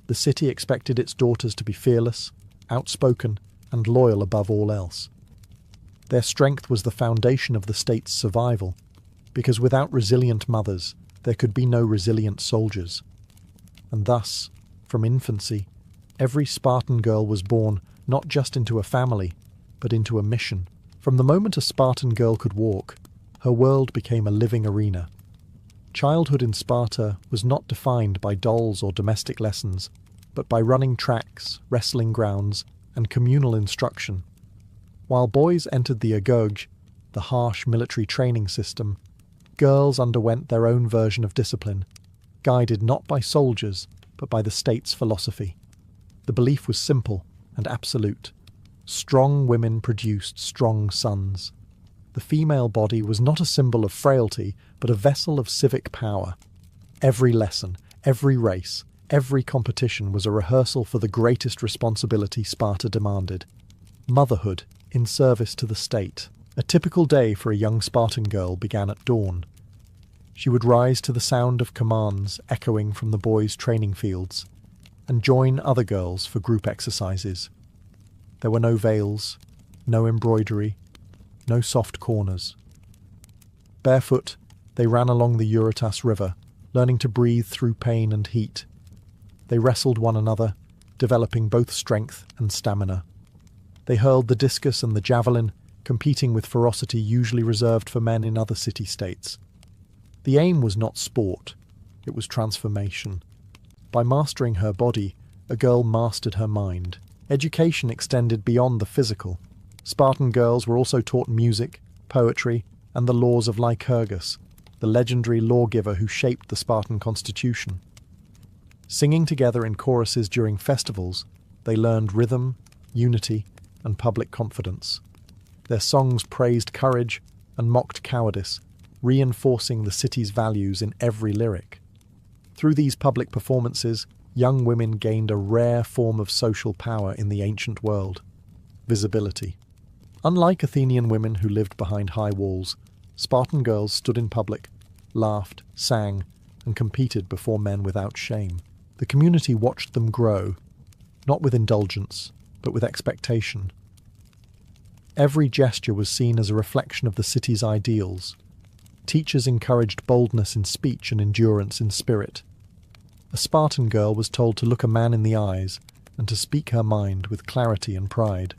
The city expected its daughters to be fearless, outspoken, and loyal above all else. Their strength was the foundation of the state's survival, because without resilient mothers, there could be no resilient soldiers. And thus, from infancy, every Spartan girl was born not just into a family, but into a mission. From the moment a Spartan girl could walk, her world became a living arena. Childhood in Sparta was not defined by dolls or domestic lessons, but by running tracks, wrestling grounds, and communal instruction. While boys entered the agorge, the harsh military training system, girls underwent their own version of discipline, guided not by soldiers, but by the state's philosophy. The belief was simple and absolute. Strong women produced strong sons. The female body was not a symbol of frailty, but a vessel of civic power. Every lesson, every race, every competition was a rehearsal for the greatest responsibility Sparta demanded: motherhood in service to the state. A typical day for a young Spartan girl began at dawn. She would rise to the sound of commands echoing from the boys' training fields, and join other girls for group exercises. There were no veils, no embroidery, no soft corners. Barefoot, they ran along the Eurotas River, learning to breathe through pain and heat. They wrestled one another, developing both strength and stamina. They hurled the discus and the javelin, competing with ferocity usually reserved for men in other city-states. The aim was not sport, it was transformation. By mastering her body, a girl mastered her mind. Education extended beyond the physical. Spartan girls were also taught music, poetry, and the laws of Lycurgus, the legendary lawgiver who shaped the Spartan constitution. Singing together in choruses during festivals, they learned rhythm, unity, and public confidence. Their songs praised courage and mocked cowardice, reinforcing the city's values in every lyric. Through these public performances, young women gained a rare form of social power in the ancient world: visibility. Unlike Athenian women who lived behind high walls, Spartan girls stood in public, laughed, sang, and competed before men without shame. The community watched them grow, not with indulgence, but with expectation. Every gesture was seen as a reflection of the city's ideals. Teachers encouraged boldness in speech and endurance in spirit. A Spartan girl was told to look a man in the eyes and to speak her mind with clarity and pride.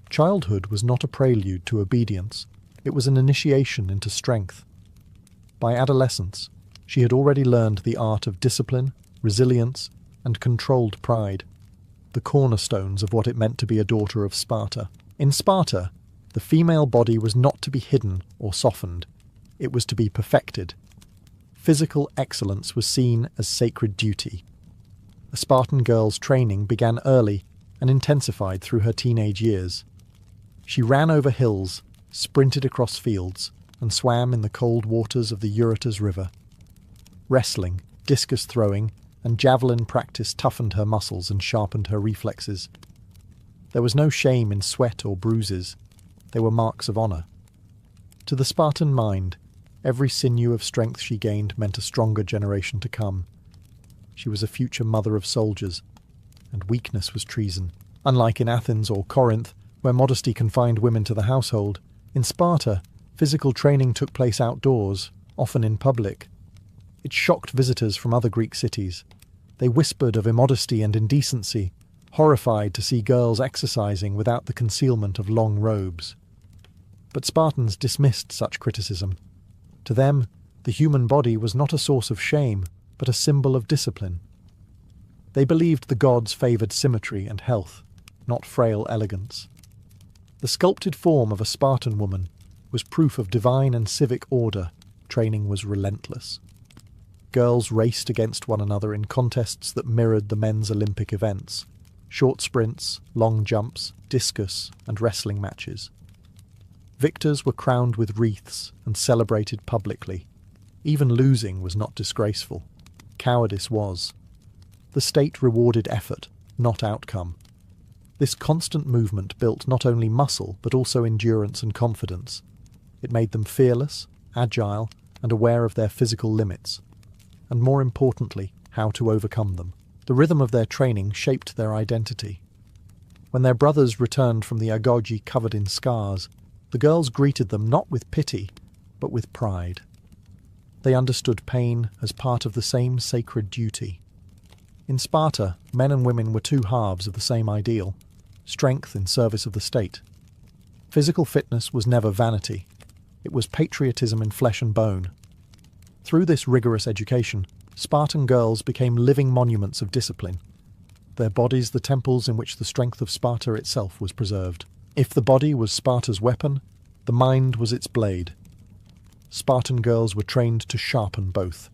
Childhood was not a prelude to obedience, it was an initiation into strength. By adolescence, she had already learned the art of discipline, resilience, and controlled pride, the cornerstones of what it meant to be a daughter of Sparta. In Sparta, the female body was not to be hidden or softened, it was to be perfected. Physical excellence was seen as sacred duty. A Spartan girl's training began early and intensified through her teenage years. She ran over hills, sprinted across fields, and swam in the cold waters of the Eurotas River. Wrestling, discus throwing, and javelin practice toughened her muscles and sharpened her reflexes. There was no shame in sweat or bruises. They were marks of honour. To the Spartan mind, every sinew of strength she gained meant a stronger generation to come. She was a future mother of soldiers, and weakness was treason. Unlike in Athens or Corinth, where modesty confined women to the household, in Sparta, physical training took place outdoors, often in public. It shocked visitors from other Greek cities. They whispered of immodesty and indecency, horrified to see girls exercising without the concealment of long robes. But Spartans dismissed such criticism. To them, the human body was not a source of shame, but a symbol of discipline. They believed the gods favoured symmetry and health, not frail elegance. The sculpted form of a Spartan woman was proof of divine and civic order. Training was relentless. Girls raced against one another in contests that mirrored the men's Olympic events: short sprints, long jumps, discus, and wrestling matches. Victors were crowned with wreaths and celebrated publicly. Even losing was not disgraceful. Cowardice was. The state rewarded effort, not outcome. This constant movement built not only muscle but also endurance and confidence. It made them fearless, agile, and aware of their physical limits, and more importantly, how to overcome them. The rhythm of their training shaped their identity. When their brothers returned from the agoge covered in scars, the girls greeted them not with pity, but with pride. They understood pain as part of the same sacred duty. In Sparta, men and women were two halves of the same ideal: strength in service of the state. Physical fitness was never vanity. It was patriotism in flesh and bone. Through this rigorous education, Spartan girls became living monuments of discipline, their bodies the temples in which the strength of Sparta itself was preserved. If the body was Sparta's weapon, the mind was its blade. Spartan girls were trained to sharpen both.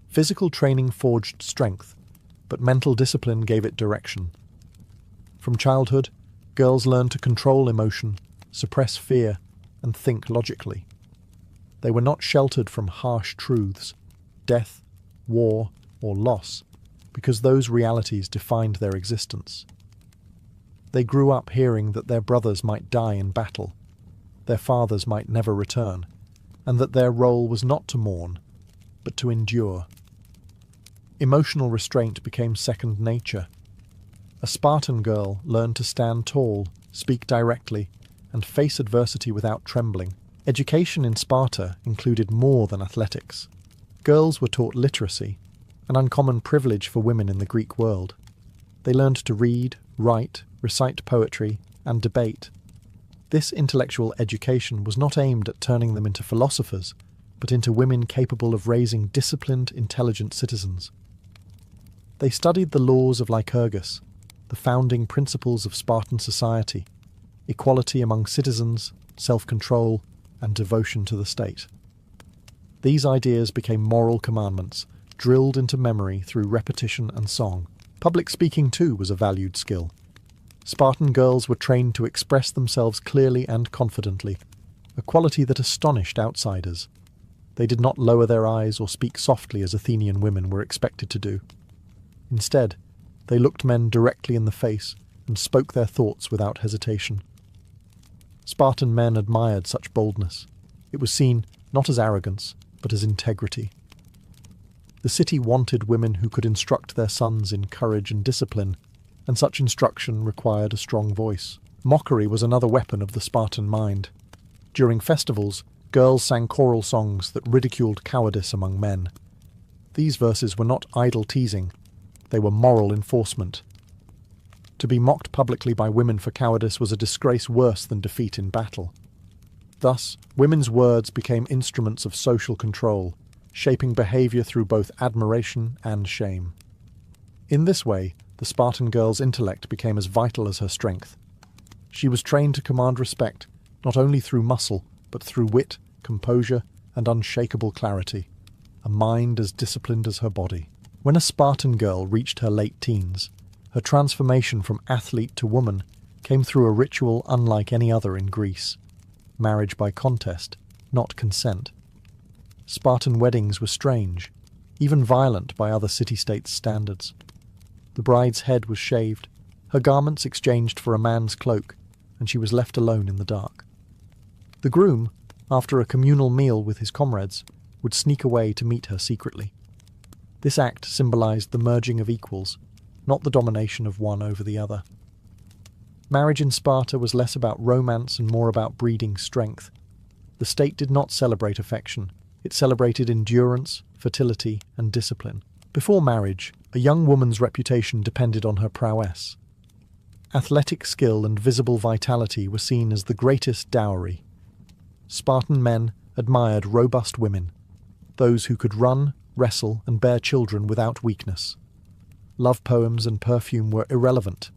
Physical training forged strength, but mental discipline gave it direction. From childhood, girls learned to control emotion, suppress fear, and think logically. They were not sheltered from harsh truths, death, war, or loss, because those realities defined their existence. They grew up hearing that their brothers might die in battle, their fathers might never return, and that their role was not to mourn, but to endure. Emotional restraint became second nature. A Spartan girl learned to stand tall, speak directly, and face adversity without trembling. Education in Sparta included more than athletics. Girls were taught literacy, an uncommon privilege for women in the Greek world. They learned to read, write, recite poetry, and debate. This intellectual education was not aimed at turning them into philosophers, but into women capable of raising disciplined, intelligent citizens. They studied the laws of Lycurgus, the founding principles of Spartan society: equality among citizens, self-control, and devotion to the state. These ideas became moral commandments, drilled into memory through repetition and song. Public speaking, too, was a valued skill. Spartan girls were trained to express themselves clearly and confidently, a quality that astonished outsiders. They did not lower their eyes or speak softly as Athenian women were expected to do. Instead, they looked men directly in the face and spoke their thoughts without hesitation. Spartan men admired such boldness. It was seen not as arrogance, but as integrity. The city wanted women who could instruct their sons in courage and discipline, and such instruction required a strong voice. Mockery was another weapon of the Spartan mind. During festivals, girls sang choral songs that ridiculed cowardice among men. These verses were not idle teasing, they were moral enforcement. To be mocked publicly by women for cowardice was a disgrace worse than defeat in battle. Thus, women's words became instruments of social control, shaping behaviour through both admiration and shame. In this way, the Spartan girl's intellect became as vital as her strength. She was trained to command respect, not only through muscle, but through wit, composure, and unshakable clarity, a mind as disciplined as her body. When a Spartan girl reached her late teens, her transformation from athlete to woman came through a ritual unlike any other in Greece. marriage by contest, not consent. Spartan weddings were strange, even violent by other city-states' standards. The bride's head was shaved, her garments exchanged for a man's cloak, and she was left alone in the dark. The groom, after a communal meal with his comrades, would sneak away to meet her secretly. This act symbolized the merging of equals, not the domination of one over the other. Marriage in Sparta was less about romance and more about breeding strength. The state did not celebrate affection. It celebrated endurance, fertility, and discipline. Before marriage, a young woman's reputation depended on her prowess. Athletic skill and visible vitality were seen as the greatest dowry. Spartan men admired robust women, those who could run, wrestle, and bear children without weakness. Love poems and perfume were irrelevant.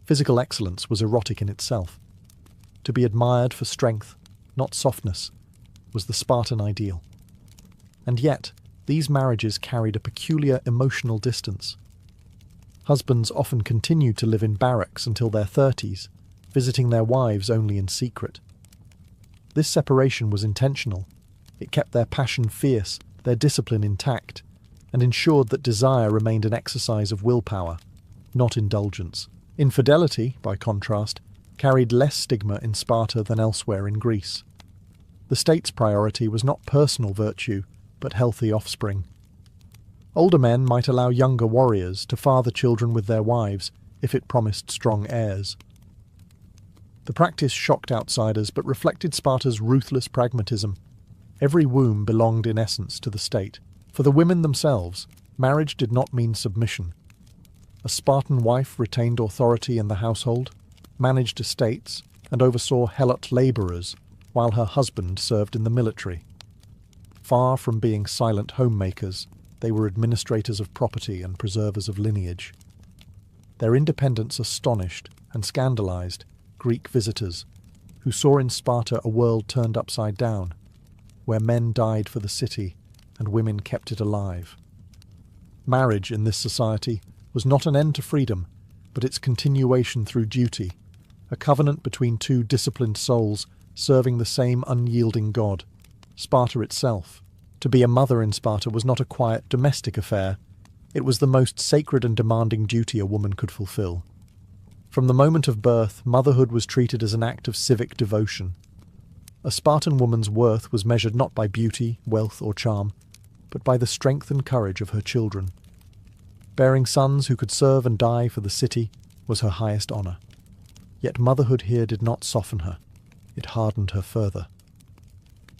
Physical excellence was erotic in itself. To be admired for strength, not softness, was the Spartan ideal. And yet, these marriages carried a peculiar emotional distance. Husbands often continued to live in barracks until their 30s, visiting their wives only in secret. This separation was intentional. It kept their passion fierce, their discipline intact, and ensured that desire remained an exercise of willpower, not indulgence. Infidelity, by contrast, carried less stigma in Sparta than elsewhere in Greece. The state's priority was not personal virtue, but healthy offspring. Older men might allow younger warriors to father children with their wives if it promised strong heirs. The practice shocked outsiders but reflected Sparta's ruthless pragmatism. Every womb belonged in essence to the state. For the women themselves, marriage did not mean submission. A Spartan wife retained authority in the household, managed estates, and oversaw helot labourers, while her husband served in the military. Far from being silent homemakers, they were administrators of property and preservers of lineage. Their independence astonished and scandalized Greek visitors, who saw in Sparta a world turned upside down, where men died for the city and women kept it alive. Marriage in this society was not an end to freedom, but its continuation through duty, a covenant between two disciplined souls serving the same unyielding god, Sparta itself. To be a mother in Sparta was not a quiet domestic affair. It was the most sacred and demanding duty a woman could fulfill. From the moment of birth, motherhood was treated as an act of civic devotion. A Spartan woman's worth was measured not by beauty, wealth, or charm, but by the strength and courage of her children. Bearing sons who could serve and die for the city was her highest honour. Yet motherhood here did not soften her. It hardened her further.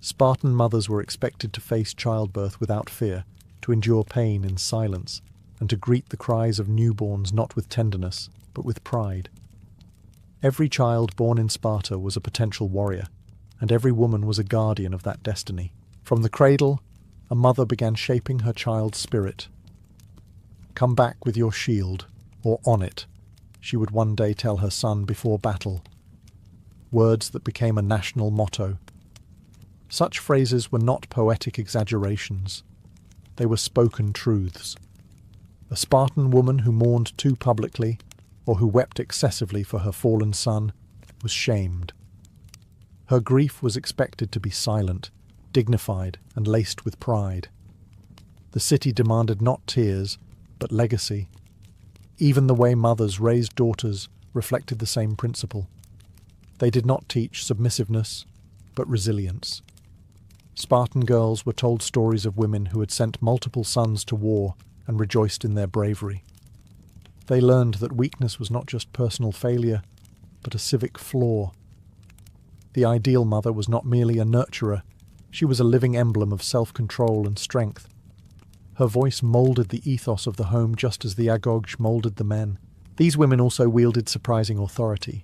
Spartan mothers were expected to face childbirth without fear, to endure pain in silence, and to greet the cries of newborns not with tenderness, but with pride. Every child born in Sparta was a potential warrior, and every woman was a guardian of that destiny. From the cradle, a mother began shaping her child's spirit. "Come back with your shield, or on it," she would one day tell her son before battle. Words that became a national motto. Such phrases were not poetic exaggerations. They were spoken truths. A Spartan woman who mourned too publicly, or who wept excessively for her fallen son, was shamed. Her grief was expected to be silent, dignified, and laced with pride. The city demanded not tears, but legacy. Even the way mothers raised daughters reflected the same principle. They did not teach submissiveness, but resilience. Spartan girls were told stories of women who had sent multiple sons to war and rejoiced in their bravery. They learned that weakness was not just personal failure, but a civic flaw. The ideal mother was not merely a nurturer, she was a living emblem of self-control and strength. Her voice moulded the ethos of the home just as the agog moulded the men. These women also wielded surprising authority.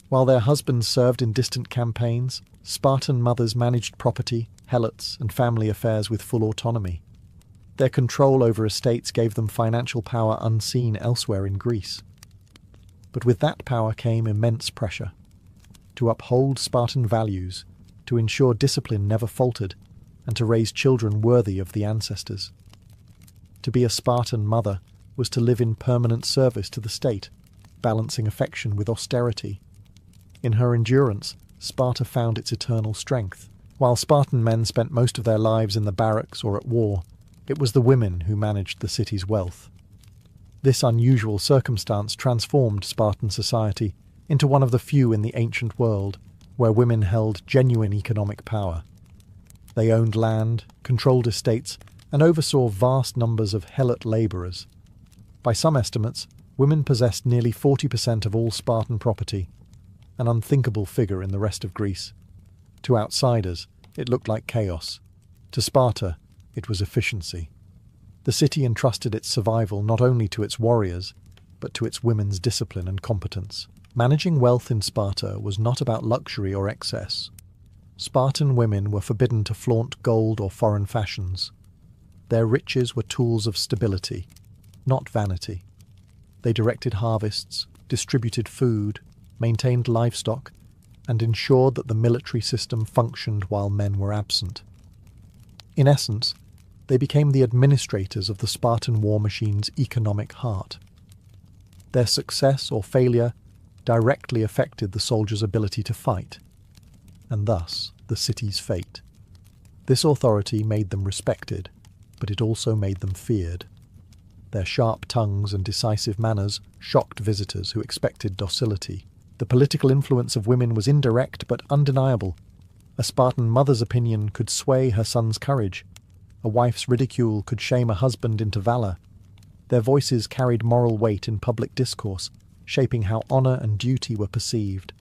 While their husbands served in distant campaigns, Spartan mothers managed property, helots, and family affairs with full autonomy. Their control over estates gave them financial power unseen elsewhere in Greece. But with that power came immense pressure. To uphold Spartan values, to ensure discipline never faltered, and to raise children worthy of the ancestors. To be a Spartan mother was to live in permanent service to the state, balancing affection with austerity. In her endurance, Sparta found its eternal strength. While Spartan men spent most of their lives in the barracks or at war, it was the women who managed the city's wealth. This unusual circumstance transformed Spartan society into one of the few in the ancient world where women held genuine economic power. They owned land, controlled estates, and oversaw vast numbers of helot labourers. By some estimates, women possessed nearly 40% of all Spartan property, an unthinkable figure in the rest of Greece. To outsiders, it looked like chaos. To Sparta, it was efficiency. The city entrusted its survival not only to its warriors, but to its women's discipline and competence. Managing wealth in Sparta was not about luxury or excess. Spartan women were forbidden to flaunt gold or foreign fashions. Their riches were tools of stability, not vanity. They directed harvests, distributed food, maintained livestock, and ensured that the military system functioned while men were absent. In essence, they became the administrators of the Spartan war machine's economic heart. Their success or failure directly affected the soldiers' ability to fight, and thus the city's fate. This authority made them respected, but it also made them feared. Their sharp tongues and decisive manners shocked visitors who expected docility. The political influence of women was indirect but undeniable. A Spartan mother's opinion could sway her son's courage. A wife's ridicule could shame a husband into valour. Their voices carried moral weight in public discourse, shaping how honour and duty were perceived.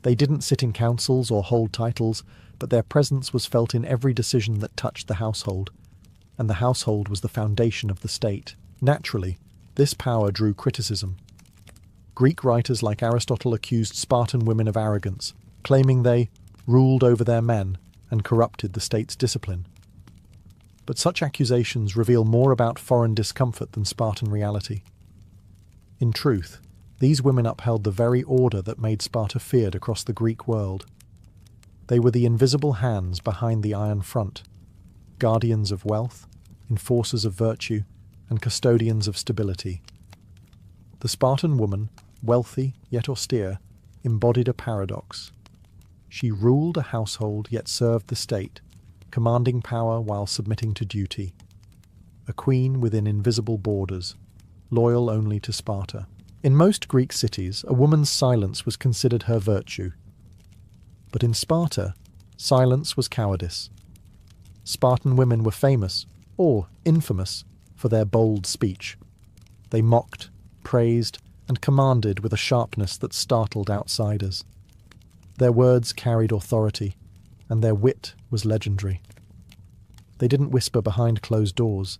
They didn't sit in councils or hold titles, but their presence was felt in every decision that touched the household, and the household was the foundation of the state. Naturally, this power drew criticism. Greek writers like Aristotle accused Spartan women of arrogance, claiming they ruled over their men and corrupted the state's discipline. But such accusations reveal more about foreign discomfort than Spartan reality. In truth, these women upheld the very order that made Sparta feared across the Greek world. They were the invisible hands behind the iron front, guardians of wealth, enforcers of virtue, and custodians of stability. The Spartan woman, wealthy yet austere, embodied a paradox. She ruled a household yet served the state, commanding power while submitting to duty. A queen within invisible borders, loyal only to Sparta. In most Greek cities, a woman's silence was considered her virtue. But in Sparta, silence was cowardice. Spartan women were famous, or infamous, for their bold speech. They mocked, praised, and commanded with a sharpness that startled outsiders. Their words carried authority, and their wit was legendary. They didn't whisper behind closed doors.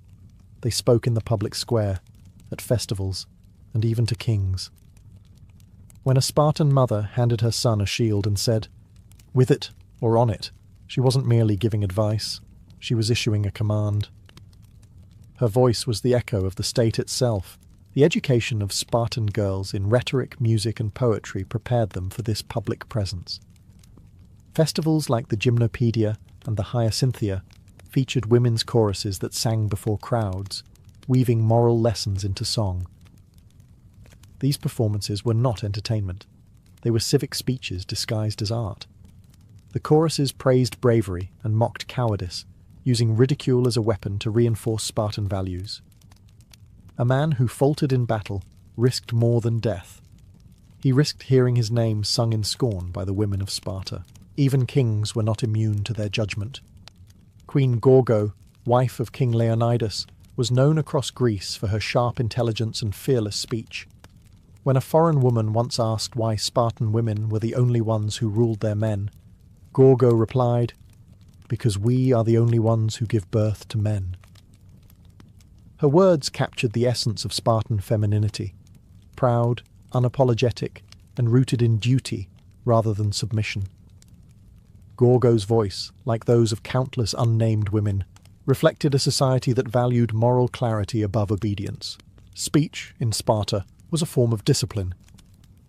They spoke in the public square, at festivals, and even to kings. When a Spartan mother handed her son a shield and said, "With it or on it," she wasn't merely giving advice, she was issuing a command. Her voice was the echo of the state itself. The education of Spartan girls in rhetoric, music, and poetry prepared them for this public presence. Festivals like the Gymnopaedia and the Hyacinthia featured women's choruses that sang before crowds, weaving moral lessons into song. These performances were not entertainment. They were civic speeches disguised as art. The choruses praised bravery and mocked cowardice, using ridicule as a weapon to reinforce Spartan values. A man who faltered in battle risked more than death. He risked hearing his name sung in scorn by the women of Sparta. Even kings were not immune to their judgment. Queen Gorgo, wife of King Leonidas, was known across Greece for her sharp intelligence and fearless speech. When a foreign woman once asked why Spartan women were the only ones who ruled their men, Gorgo replied, "Because we are the only ones who give birth to men." Her words captured the essence of Spartan femininity, proud, unapologetic, and rooted in duty rather than submission. Gorgo's voice, like those of countless unnamed women, reflected a society that valued moral clarity above obedience. Speech, in Sparta, was a form of discipline.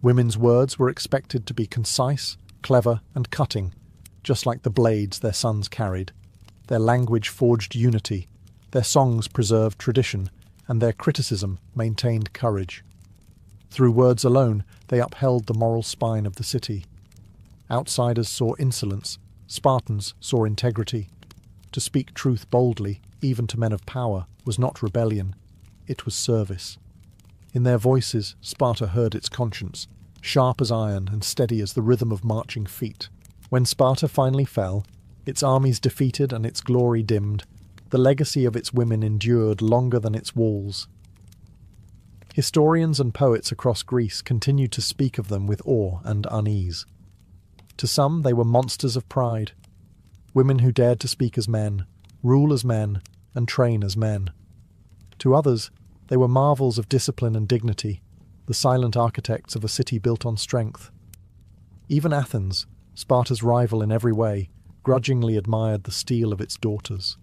Women's words were expected to be concise, clever, and cutting, just like the blades their sons carried. Their language forged unity, their songs preserved tradition, and their criticism maintained courage. Through words alone, they upheld the moral spine of the city. Outsiders saw insolence, Spartans saw integrity. To speak truth boldly, even to men of power, was not rebellion, it was service. In their voices, Sparta heard its conscience, sharp as iron and steady as the rhythm of marching feet. When Sparta finally fell, its armies defeated and its glory dimmed, the legacy of its women endured longer than its walls. Historians and poets across Greece continued to speak of them with awe and unease. To some, they were monsters of pride, women who dared to speak as men, rule as men, and train as men. To others, they were marvels of discipline and dignity, the silent architects of a city built on strength. Even Athens, Sparta's rival in every way, grudgingly admired the steel of its daughters.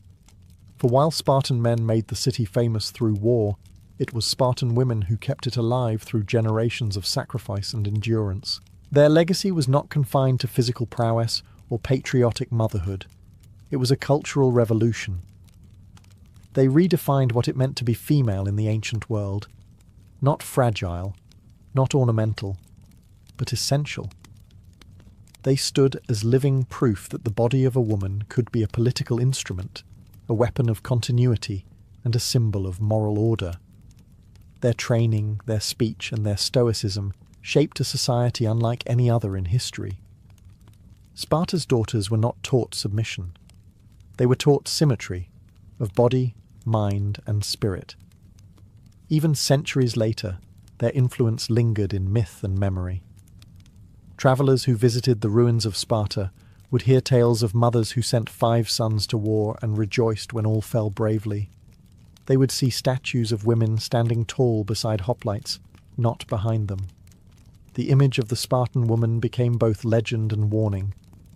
For while Spartan men made the city famous through war, it was Spartan women who kept it alive through generations of sacrifice and endurance. Their legacy was not confined to physical prowess or patriotic motherhood. It was a cultural revolution. They redefined what it meant to be female in the ancient world. Not fragile, not ornamental, but essential. They stood as living proof that the body of a woman could be a political instrument, a weapon of continuity, and a symbol of moral order. Their training, their speech, and their stoicism shaped a society unlike any other in history. Sparta's daughters were not taught submission. They were taught symmetry of body, mind, and spirit. Even centuries later, their influence lingered in myth and memory. Travellers who visited the ruins of Sparta would hear tales of mothers who sent 5 sons to war and rejoiced when all fell bravely. They would see statues of women standing tall beside hoplites, not behind them. The image of the Spartan woman became both legend and warning,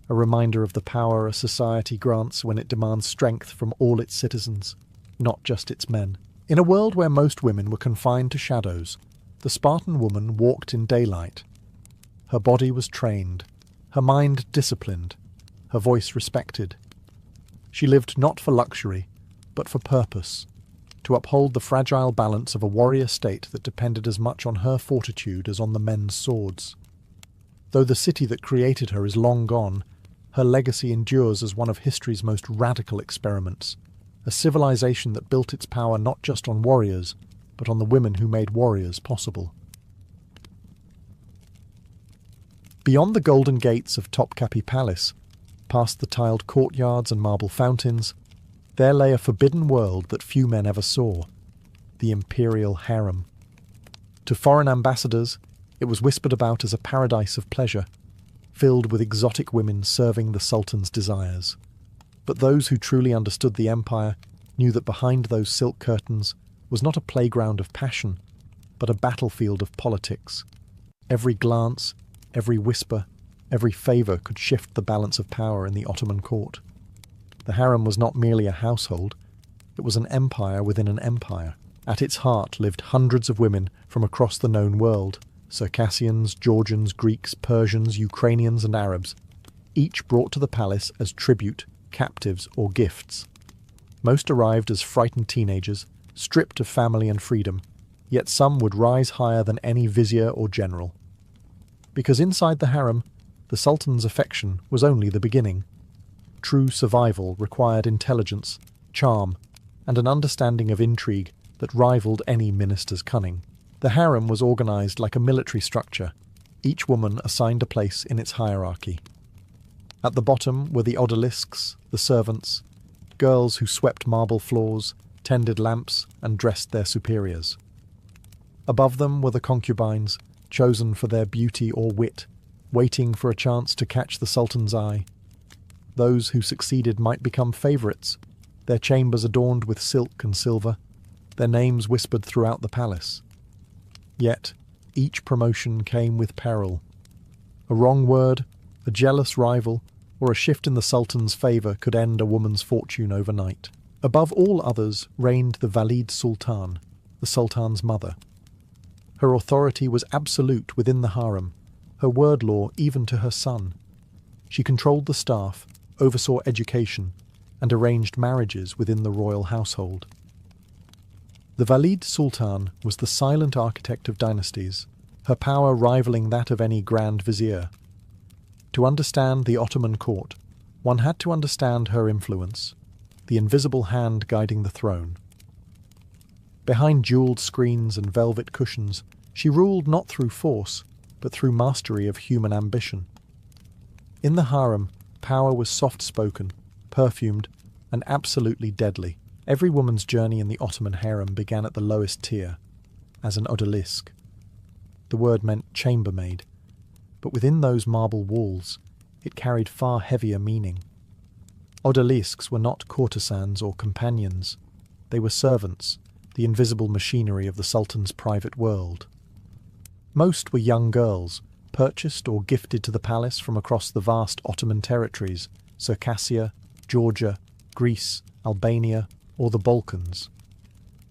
a reminder of the power a society grants when it demands strength from all its citizens, not just its men. In a world where most women were confined to shadows, the Spartan woman walked in daylight. Her body was trained, her mind disciplined, her voice respected. She lived not for luxury, but for purpose, to uphold the fragile balance of a warrior state that depended as much on her fortitude as on the men's swords. Though the city that created her is long gone, her legacy endures as one of history's most radical experiments, a civilization that built its power not just on warriors, but on the women who made warriors possible. Beyond the golden gates of Topkapi Palace, past the tiled courtyards and marble fountains, there lay a forbidden world that few men ever saw, the imperial harem. To foreign ambassadors, it was whispered about as a paradise of pleasure, filled with exotic women serving the sultan's desires. But those who truly understood the empire knew that behind those silk curtains was not a playground of passion, but a battlefield of politics. Every glance, every whisper, every favour could shift the balance of power in the Ottoman court. The harem was not merely a household, it was an empire within an empire. At its heart lived hundreds of women from across the known world, Circassians, Georgians, Greeks, Persians, Ukrainians and Arabs, each brought to the palace as tribute, captives or gifts. Most arrived as frightened teenagers, stripped of family and freedom, yet some would rise higher than any vizier or general. Because inside the harem, the sultan's affection was only the beginning. True survival required intelligence, charm, and an understanding of intrigue that rivaled any minister's cunning. The harem was organized like a military structure, each woman assigned a place in its hierarchy. At the bottom were the odalisques, the servants, girls who swept marble floors, tended lamps, and dressed their superiors. Above them were the concubines, chosen for their beauty or wit, waiting for a chance to catch the sultan's eye. Those who succeeded might become favourites, their chambers adorned with silk and silver, their names whispered throughout the palace. Yet, each promotion came with peril. A wrong word, a jealous rival, or a shift in the sultan's favour could end a woman's fortune overnight. Above all others reigned the Valid Sultan, the sultan's mother. Her authority was absolute within the harem, her word law even to her son. She controlled the staff, oversaw education, and arranged marriages within the royal household. The Valid Sultan was the silent architect of dynasties, her power rivaling that of any grand vizier. To understand the Ottoman court, one had to understand her influence, the invisible hand guiding the throne. Behind jewelled screens and velvet cushions, she ruled not through force, but through mastery of human ambition. In the harem, power was soft-spoken, perfumed, and absolutely deadly. Every woman's journey in the Ottoman harem began at the lowest tier, as an odalisque. The word meant chambermaid, but within those marble walls, it carried far heavier meaning. Odalisques were not courtesans or companions. They were servants, the invisible machinery of the Sultan's private world. Most were young girls, purchased or gifted to the palace from across the vast Ottoman territories, Circassia, Georgia, Greece, Albania, or the Balkans.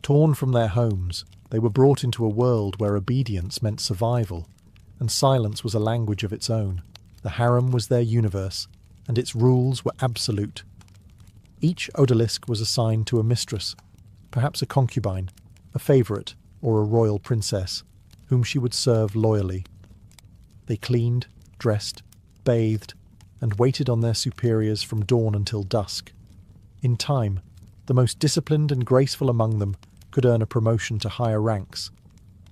Torn from their homes, they were brought into a world where obedience meant survival, and silence was a language of its own. The harem was their universe, and its rules were absolute. Each odalisque was assigned to a mistress, perhaps a concubine, a favourite, or a royal princess, whom she would serve loyally. They cleaned, dressed, bathed, and waited on their superiors from dawn until dusk. In time, the most disciplined and graceful among them could earn a promotion to higher ranks,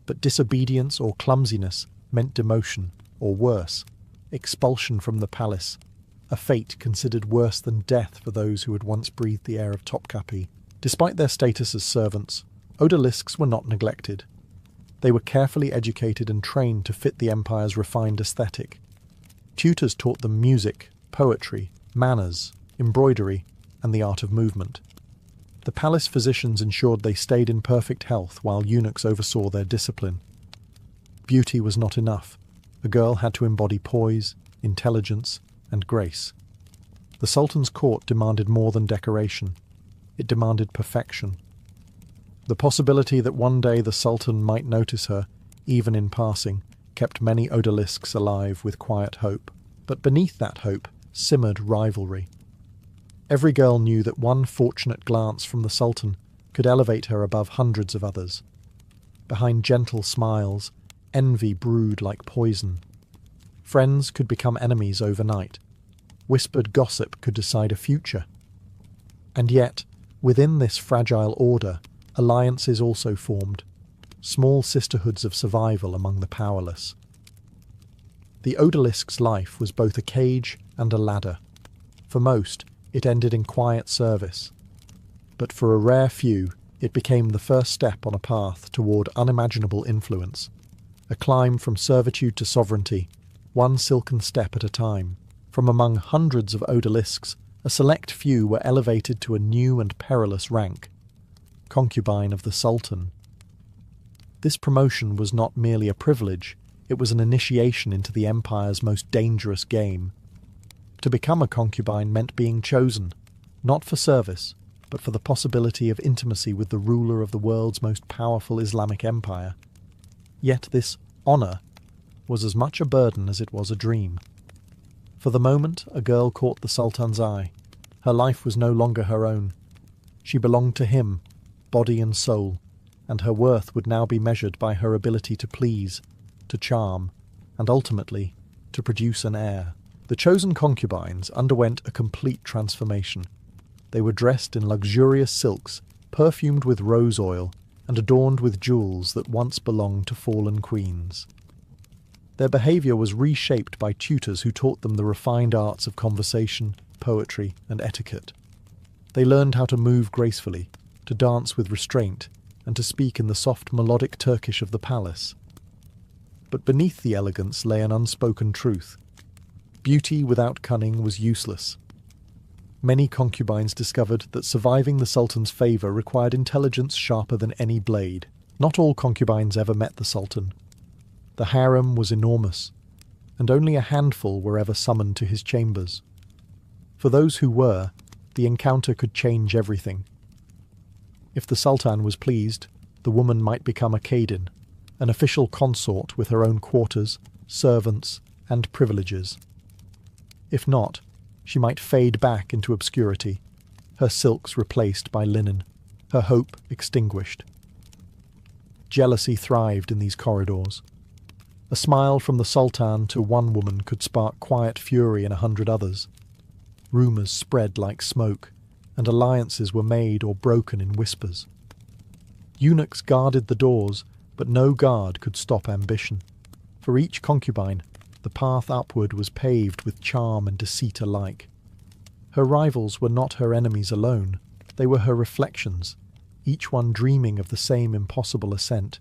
but disobedience or clumsiness meant demotion, or worse, expulsion from the palace, a fate considered worse than death for those who had once breathed the air of Topkapi. Despite their status as servants, odalisques were not neglected. They were carefully educated and trained to fit the empire's refined aesthetic. Tutors taught them music, poetry, manners, embroidery, and the art of movement. The palace physicians ensured they stayed in perfect health while eunuchs oversaw their discipline. Beauty was not enough. A girl had to embody poise, intelligence, and grace. The Sultan's court demanded more than decoration. It demanded perfection. The possibility that one day the Sultan might notice her, even in passing, kept many odalisques alive with quiet hope. But beneath that hope simmered rivalry. Every girl knew that one fortunate glance from the Sultan could elevate her above hundreds of others. Behind gentle smiles, envy brewed like poison. Friends could become enemies overnight. Whispered gossip could decide a future. And yet, within this fragile order, alliances also formed, small sisterhoods of survival among the powerless. The odalisque's life was both a cage and a ladder. For most, it ended in quiet service. But for a rare few, it became the first step on a path toward unimaginable influence, a climb from servitude to sovereignty, one silken step at a time. From among hundreds of odalisques, a select few were elevated to a new and perilous rank, concubine of the Sultan. This promotion was not merely a privilege, it was an initiation into the empire's most dangerous game. To become a concubine meant being chosen, not for service, but for the possibility of intimacy with the ruler of the world's most powerful Islamic empire. Yet this honour was as much a burden as it was a dream. For the moment, a girl caught the Sultan's eye. Her life was no longer her own. She belonged to him, body and soul, and her worth would now be measured by her ability to please, to charm, and ultimately, to produce an heir. The chosen concubines underwent a complete transformation. They were dressed in luxurious silks, perfumed with rose oil, and adorned with jewels that once belonged to fallen queens. Their behaviour was reshaped by tutors who taught them the refined arts of conversation, poetry, and etiquette. They learned how to move gracefully, to dance with restraint, and to speak in the soft melodic Turkish of the palace. But beneath the elegance lay an unspoken truth. Beauty without cunning was useless. Many concubines discovered that surviving the Sultan's favour required intelligence sharper than any blade. Not all concubines ever met the Sultan. The harem was enormous, and only a handful were ever summoned to his chambers. For those who were, the encounter could change everything. If the Sultan was pleased, the woman might become a Kadin, an official consort with her own quarters, servants, and privileges. If not, she might fade back into obscurity, her silks replaced by linen, her hope extinguished. Jealousy thrived in these corridors. A smile from the Sultan to one woman could spark quiet fury in 100 others. Rumours spread like smoke, and alliances were made or broken in whispers. Eunuchs guarded the doors, but no guard could stop ambition. For each concubine, the path upward was paved with charm and deceit alike. Her rivals were not her enemies alone, they were her reflections, each one dreaming of the same impossible ascent,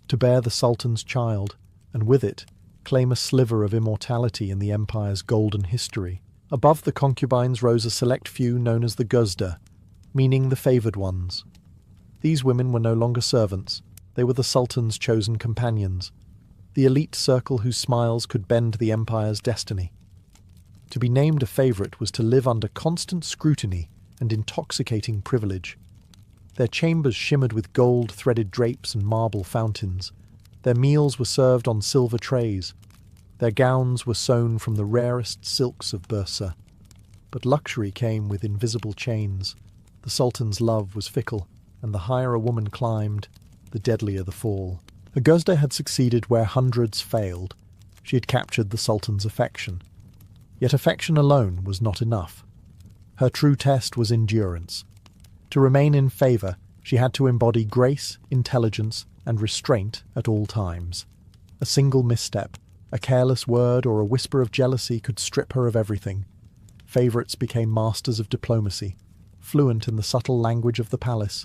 to bear the Sultan's child, and with it, claim a sliver of immortality in the empire's golden history. Above the concubines rose a select few known as the Guzda, meaning the favoured ones. These women were no longer servants, they were the Sultan's chosen companions, the elite circle whose smiles could bend the empire's destiny. To be named a favourite was to live under constant scrutiny and intoxicating privilege. Their chambers shimmered with gold-threaded drapes and marble fountains. Their meals were served on silver trays. Their gowns were sewn from the rarest silks of Bursa. But luxury came with invisible chains. The Sultan's love was fickle, and the higher a woman climbed, the deadlier the fall. Aguzda had succeeded where hundreds failed. She had captured the Sultan's affection. Yet affection alone was not enough. Her true test was endurance. To remain in favour, she had to embody grace, intelligence, and restraint at all times. A single misstep, a careless word or a whisper of jealousy could strip her of everything. Favourites became masters of diplomacy, fluent in the subtle language of the palace.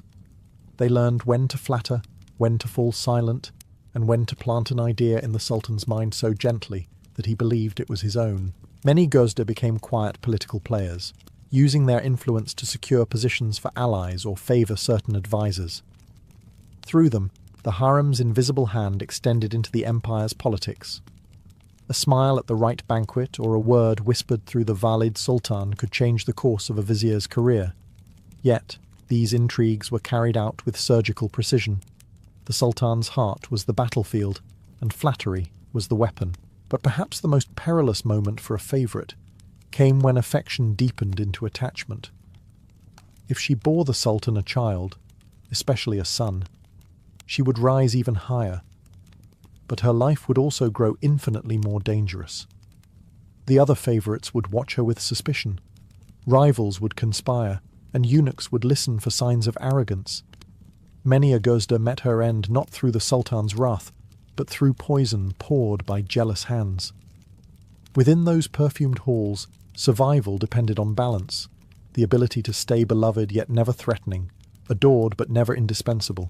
They learned when to flatter, when to fall silent, and when to plant an idea in the Sultan's mind so gently that he believed it was his own. Many Guzda became quiet political players, using their influence to secure positions for allies or favour certain advisers. Through them, the harem's invisible hand extended into the empire's politics. A smile at the right banquet or a word whispered through the Valid Sultan could change the course of a vizier's career. Yet, these intrigues were carried out with surgical precision. The Sultan's heart was the battlefield, and flattery was the weapon. But perhaps the most perilous moment for a favourite came when affection deepened into attachment. If she bore the Sultan a child, especially a son, she would rise even higher, but her life would also grow infinitely more dangerous. The other favourites would watch her with suspicion, rivals would conspire, and eunuchs would listen for signs of arrogance. Many a Guzda met her end not through the Sultan's wrath, but through poison poured by jealous hands. Within those perfumed halls, survival depended on balance, the ability to stay beloved yet never threatening, adored but never indispensable.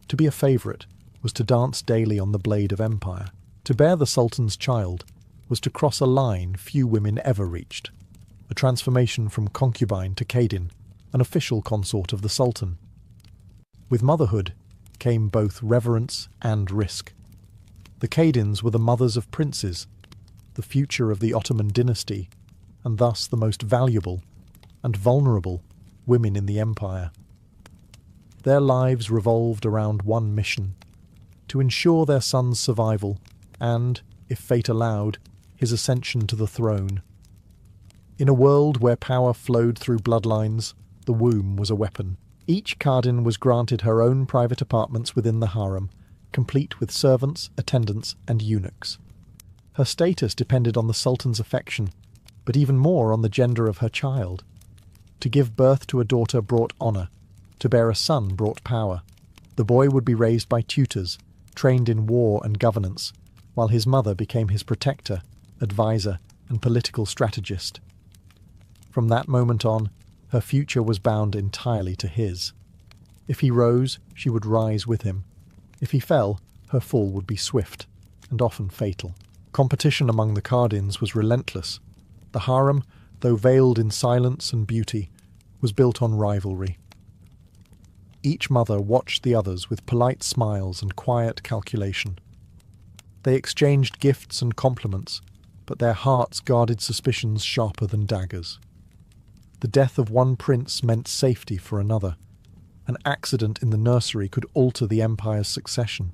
To be a favourite was to dance daily on the blade of empire. To bear the Sultan's child was to cross a line few women ever reached, a transformation from concubine to Kadin, an official consort of the Sultan. With motherhood came both reverence and risk. The Kadins were the mothers of princes, the future of the Ottoman dynasty, and thus the most valuable and vulnerable women in the empire. Their lives revolved around one mission: to ensure their son's survival and, if fate allowed, his ascension to the throne. In a world where power flowed through bloodlines, the womb was a weapon. Each Kadin was granted her own private apartments within the harem, complete with servants, attendants, and eunuchs. Her status depended on the Sultan's affection, but even more on the gender of her child. To give birth to a daughter brought honour, to bear a son brought power. The boy would be raised by tutors, trained in war and governance, while his mother became his protector, advisor, and political strategist. From that moment on, her future was bound entirely to his. If he rose, she would rise with him. If he fell, her fall would be swift, and often fatal. Competition among the Kadins was relentless. The harem, though veiled in silence and beauty, was built on rivalry. Each mother watched the others with polite smiles and quiet calculation. They exchanged gifts and compliments, but their hearts guarded suspicions sharper than daggers. The death of one prince meant safety for another. An accident in the nursery could alter the empire's succession.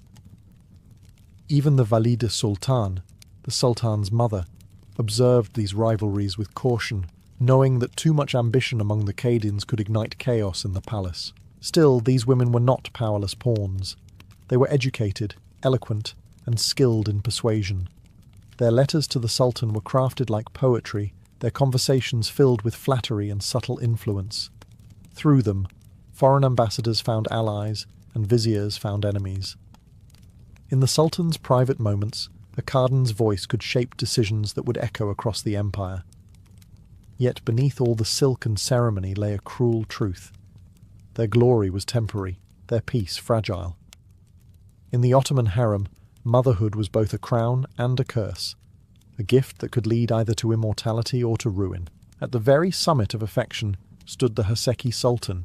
Even the Valide Sultan, the Sultan's mother, observed these rivalries with caution, knowing that too much ambition among the Kadins could ignite chaos in the palace. Still, these women were not powerless pawns. They were educated, eloquent, and skilled in persuasion. Their letters to the Sultan were crafted like poetry, their conversations filled with flattery and subtle influence. Through them, foreign ambassadors found allies and viziers found enemies. In the Sultan's private moments, a Cardin's voice could shape decisions that would echo across the empire. Yet beneath all the silk and ceremony lay a cruel truth. Their glory was temporary, their peace fragile. In the Ottoman harem, motherhood was both a crown and a curse, a gift that could lead either to immortality or to ruin. At the very summit of affection stood the Haseki Sultan,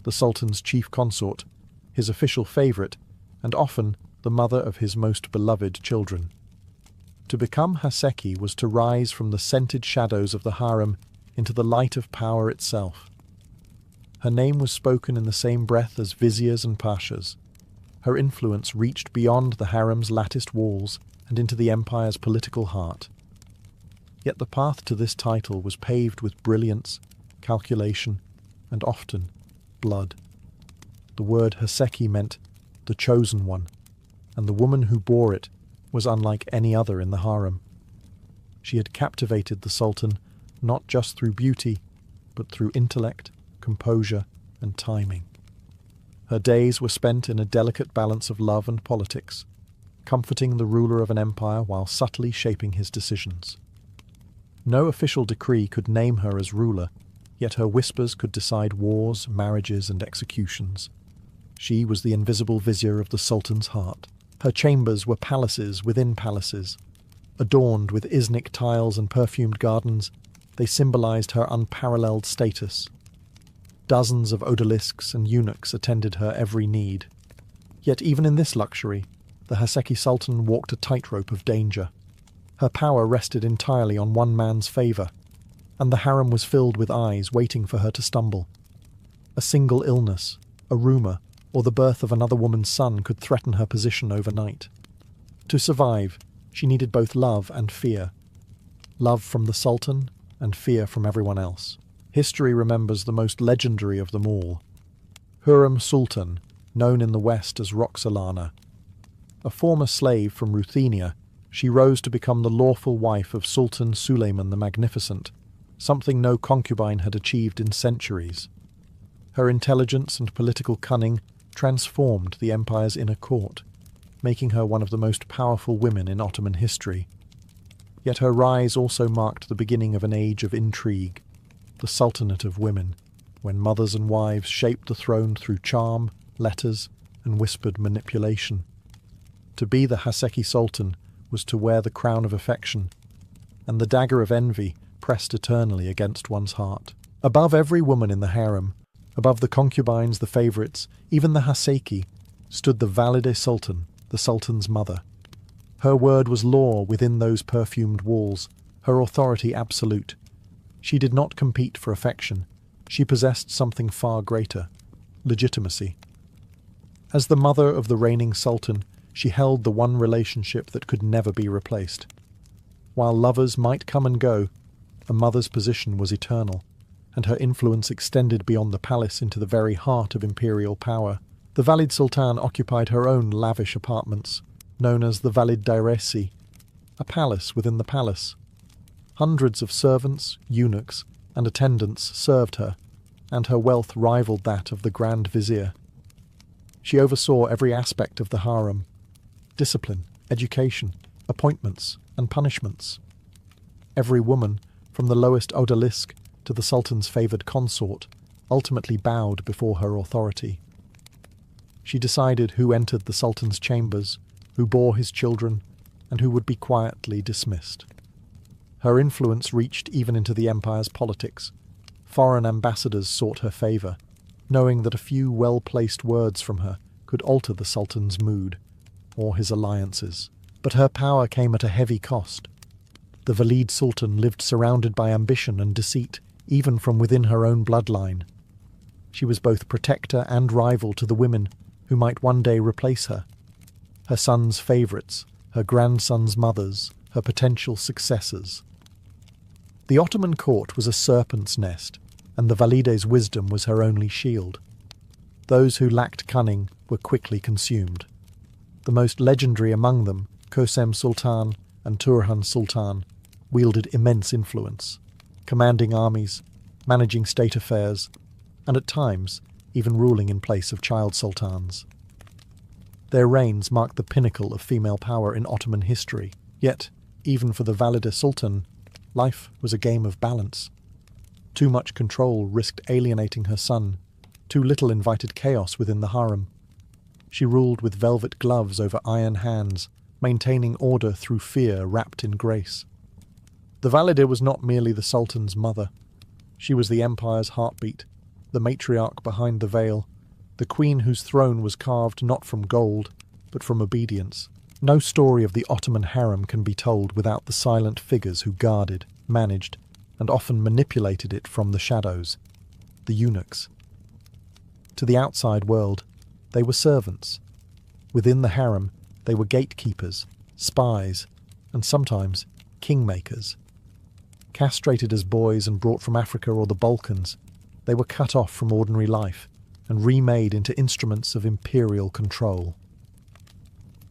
the Sultan's chief consort, his official favourite, and often the mother of his most beloved children. To become Haseki was to rise from the scented shadows of the harem into the light of power itself. Her name was spoken in the same breath as viziers and pashas. Her influence reached beyond the harem's latticed walls and into the empire's political heart. Yet the path to this title was paved with brilliance, calculation, and often blood. The word Haseki meant the chosen one, and the woman who bore it was unlike any other in the harem. She had captivated the Sultan not just through beauty, but through intellect, composure, and timing. Her days were spent in a delicate balance of love and politics, comforting the ruler of an empire while subtly shaping his decisions. No official decree could name her as ruler, yet her whispers could decide wars, marriages, and executions. She was the invisible vizier of the Sultan's heart. Her chambers were palaces within palaces. Adorned with Iznik tiles and perfumed gardens, they symbolized her unparalleled status. Dozens of odalisques and eunuchs attended her every need. Yet even in this luxury, the Haseki Sultan walked a tightrope of danger. Her power rested entirely on one man's favour, and the harem was filled with eyes waiting for her to stumble. A single illness, a rumour, or the birth of another woman's son could threaten her position overnight. To survive, she needed both love and fear. Love from the Sultan and fear from everyone else. History remembers the most legendary of them all, Hurrem Sultan, known in the West as Roxolana. A former slave from Ruthenia, she rose to become the lawful wife of Sultan Suleiman the Magnificent, something no concubine had achieved in centuries. Her intelligence and political cunning transformed the empire's inner court, making her one of the most powerful women in Ottoman history. Yet her rise also marked the beginning of an age of intrigue, the Sultanate of women, when mothers and wives shaped the throne through charm, letters, and whispered manipulation. To be the Haseki Sultan was to wear the crown of affection, and the dagger of envy pressed eternally against one's heart. Above every woman in the harem, above the concubines, the favourites, even the Haseki, stood the Valide Sultan, the Sultan's mother. Her word was law within those perfumed walls, her authority absolute. She did not compete for affection. She possessed something far greater, legitimacy. As the mother of the reigning Sultan, she held the one relationship that could never be replaced. While lovers might come and go, a mother's position was eternal, and her influence extended beyond the palace into the very heart of imperial power. The Valid Sultan occupied her own lavish apartments, known as the Valid Dairesi, a palace within the palace. Hundreds of servants, eunuchs, and attendants served her, and her wealth rivaled that of the Grand Vizier. She oversaw every aspect of the harem: discipline, education, appointments, and punishments. Every woman, from the lowest odalisque to the Sultan's favoured consort, ultimately bowed before her authority. She decided who entered the Sultan's chambers, who bore his children, and who would be quietly dismissed. Her influence reached even into the empire's politics. Foreign ambassadors sought her favour, knowing that a few well-placed words from her could alter the Sultan's mood, or his alliances. But her power came at a heavy cost. The Valid Sultan lived surrounded by ambition and deceit, even from within her own bloodline. She was both protector and rival to the women who might one day replace her. Her son's favourites, her grandson's mothers, her potential successors. The Ottoman court was a serpent's nest, and the Valide's wisdom was her only shield. Those who lacked cunning were quickly consumed. The most legendary among them, Kosem Sultan and Turhan Sultan wielded immense influence, commanding armies, managing state affairs, and at times even ruling in place of child sultans. Their reigns marked the pinnacle of female power in Ottoman history, yet, even for the Valide Sultan, life was a game of balance. Too much control risked alienating her son, too little invited chaos within the harem. She ruled with velvet gloves over iron hands, maintaining order through fear wrapped in grace. The Valide was not merely the Sultan's mother. She was the empire's heartbeat, the matriarch behind the veil, the queen whose throne was carved not from gold, but from obedience. No story of the Ottoman harem can be told without the silent figures who guarded, managed, and often manipulated it from the shadows, the eunuchs. To the outside world, they were servants. Within the harem, they were gatekeepers, spies, and sometimes kingmakers. Castrated as boys and brought from Africa or the Balkans, they were cut off from ordinary life and remade into instruments of imperial control.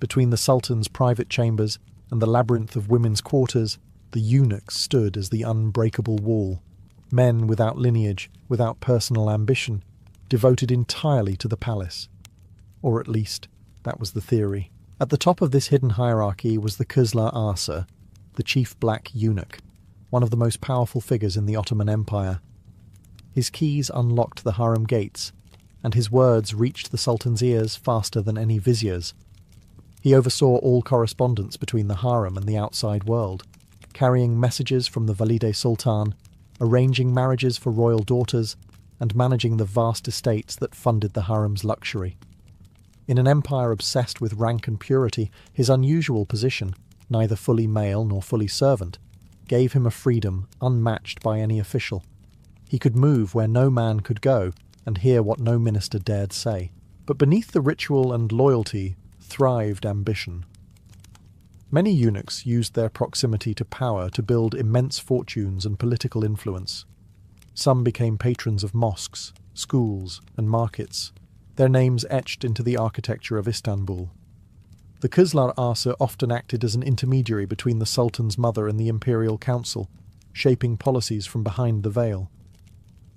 Between the Sultan's private chambers and the labyrinth of women's quarters, the eunuchs stood as the unbreakable wall, men without lineage, without personal ambition, devoted entirely to the palace. Or at least, that was the theory. At the top of this hidden hierarchy was the Kızlar Ağası, the chief black eunuch, one of the most powerful figures in the Ottoman Empire. His keys unlocked the harem gates, and his words reached the Sultan's ears faster than any vizier's. He oversaw all correspondence between the harem and the outside world, carrying messages from the Valide Sultan, arranging marriages for royal daughters, and managing the vast estates that funded the harem's luxury. In an empire obsessed with rank and purity, his unusual position, neither fully male nor fully servant, gave him a freedom unmatched by any official. He could move where no man could go, and hear what no minister dared say. But beneath the ritual and loyalty thrived ambition. Many eunuchs used their proximity to power to build immense fortunes and political influence. Some became patrons of mosques, schools, and markets, their names etched into the architecture of Istanbul. The Kızlar Ağası often acted as an intermediary between the Sultan's mother and the imperial council, shaping policies from behind the veil.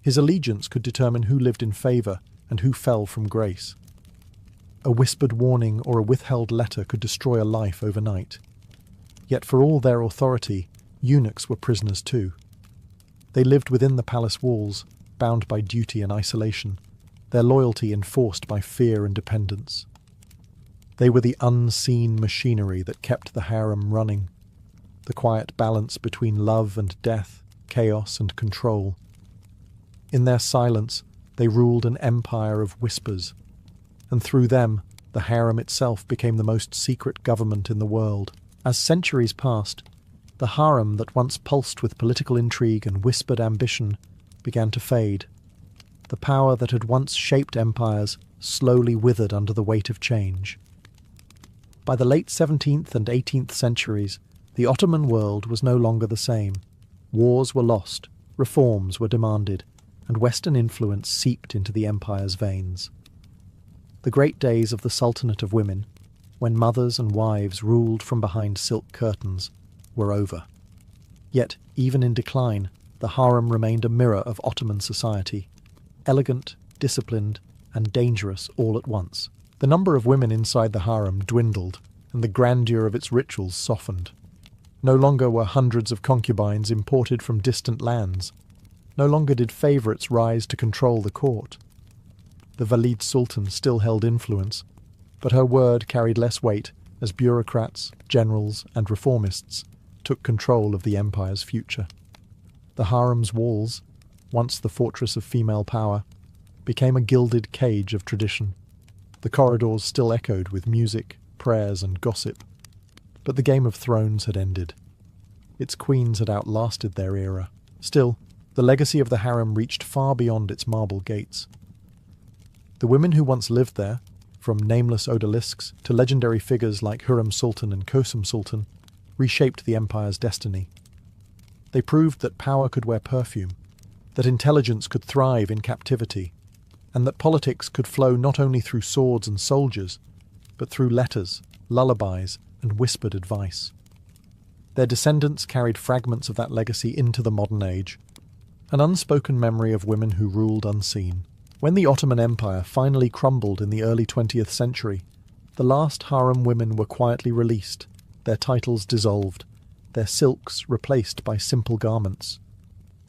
His allegiance could determine who lived in favour and who fell from grace. A whispered warning or a withheld letter could destroy a life overnight. Yet for all their authority, eunuchs were prisoners too. They lived within the palace walls, bound by duty and isolation, their loyalty enforced by fear and dependence. They were the unseen machinery that kept the harem running, the quiet balance between love and death, chaos and control. In their silence, they ruled an empire of whispers, and through them, the harem itself became the most secret government in the world. As centuries passed, the harem that once pulsed with political intrigue and whispered ambition began to fade. The power that had once shaped empires slowly withered under the weight of change. By the late 17th and 18th centuries, the Ottoman world was no longer the same. Wars were lost, reforms were demanded, and Western influence seeped into the empire's veins. The great days of the Sultanate of Women, when mothers and wives ruled from behind silk curtains, were over. Yet, even in decline, the harem remained a mirror of Ottoman society, elegant, disciplined, and dangerous all at once. The number of women inside the harem dwindled, and the grandeur of its rituals softened. No longer were hundreds of concubines imported from distant lands. No longer did favourites rise to control the court. The Valide Sultan still held influence, but her word carried less weight as bureaucrats, generals, and reformists took control of the empire's future. The harem's walls, once the fortress of female power, became a gilded cage of tradition. The corridors still echoed with music, prayers, and gossip, but the Game of Thrones had ended. Its queens had outlasted their era. Still, the legacy of the harem reached far beyond its marble gates. The women who once lived there, from nameless odalisques to legendary figures like Harem Sultan and Kosem Sultan, reshaped the empire's destiny. They proved that power could wear perfume, that intelligence could thrive in captivity, and that politics could flow not only through swords and soldiers, but through letters, lullabies, and whispered advice. Their descendants carried fragments of that legacy into the modern age, an unspoken memory of women who ruled unseen. When the Ottoman Empire finally crumbled in the early 20th century, the last harem women were quietly released, their titles dissolved, their silks replaced by simple garments.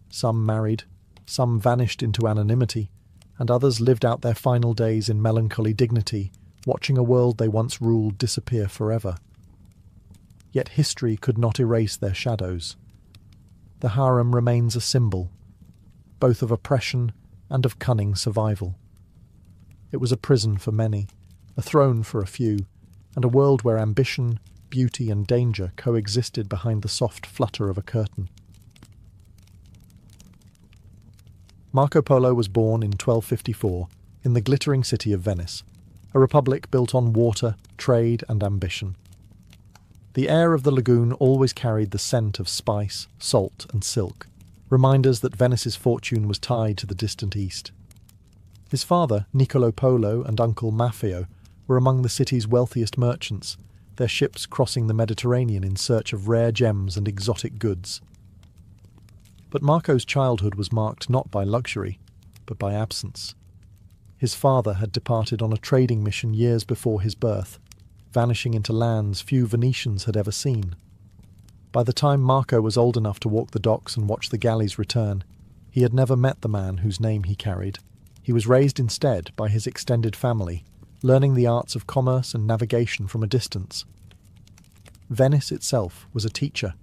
Some married, some vanished into anonymity, and others lived out their final days in melancholy dignity, watching a world they once ruled disappear forever. Yet history could not erase their shadows. The harem remains a symbol, both of oppression and of cunning survival. It was a prison for many, a throne for a few, and a world where ambition, beauty and danger coexisted behind the soft flutter of a curtain. Marco Polo was born in 1254 in the glittering city of Venice, a republic built on water, trade and ambition. The air of the lagoon always carried the scent of spice, salt and silk, reminders that Venice's fortune was tied to the distant east. His father, Niccolo Polo, and uncle Maffeo were among the city's wealthiest merchants, their ships crossing the Mediterranean in search of rare gems and exotic goods. But Marco's childhood was marked not by luxury, but by absence. His father had departed on a trading mission years before his birth, vanishing into lands few Venetians had ever seen. By the time Marco was old enough to walk the docks and watch the galleys return, he had never met the man whose name he carried. He was raised instead by his extended family, learning the arts of commerce and navigation from a distance. Venice itself was a teacher,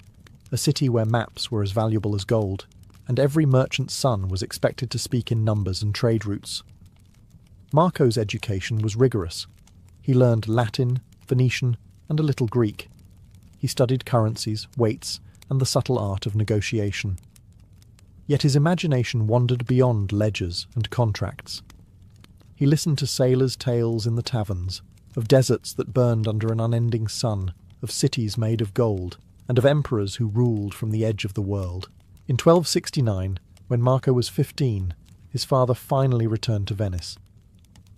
a city where maps were as valuable as gold, and every merchant's son was expected to speak in numbers and trade routes. Marco's education was rigorous. He learned Latin, Venetian, and a little Greek. He studied currencies, weights, and the subtle art of negotiation. Yet his imagination wandered beyond ledgers and contracts. He listened to sailors' tales in the taverns, of deserts that burned under an unending sun, of cities made of gold, and of emperors who ruled from the edge of the world. In 1269, when Marco was 15, his father finally returned to Venice.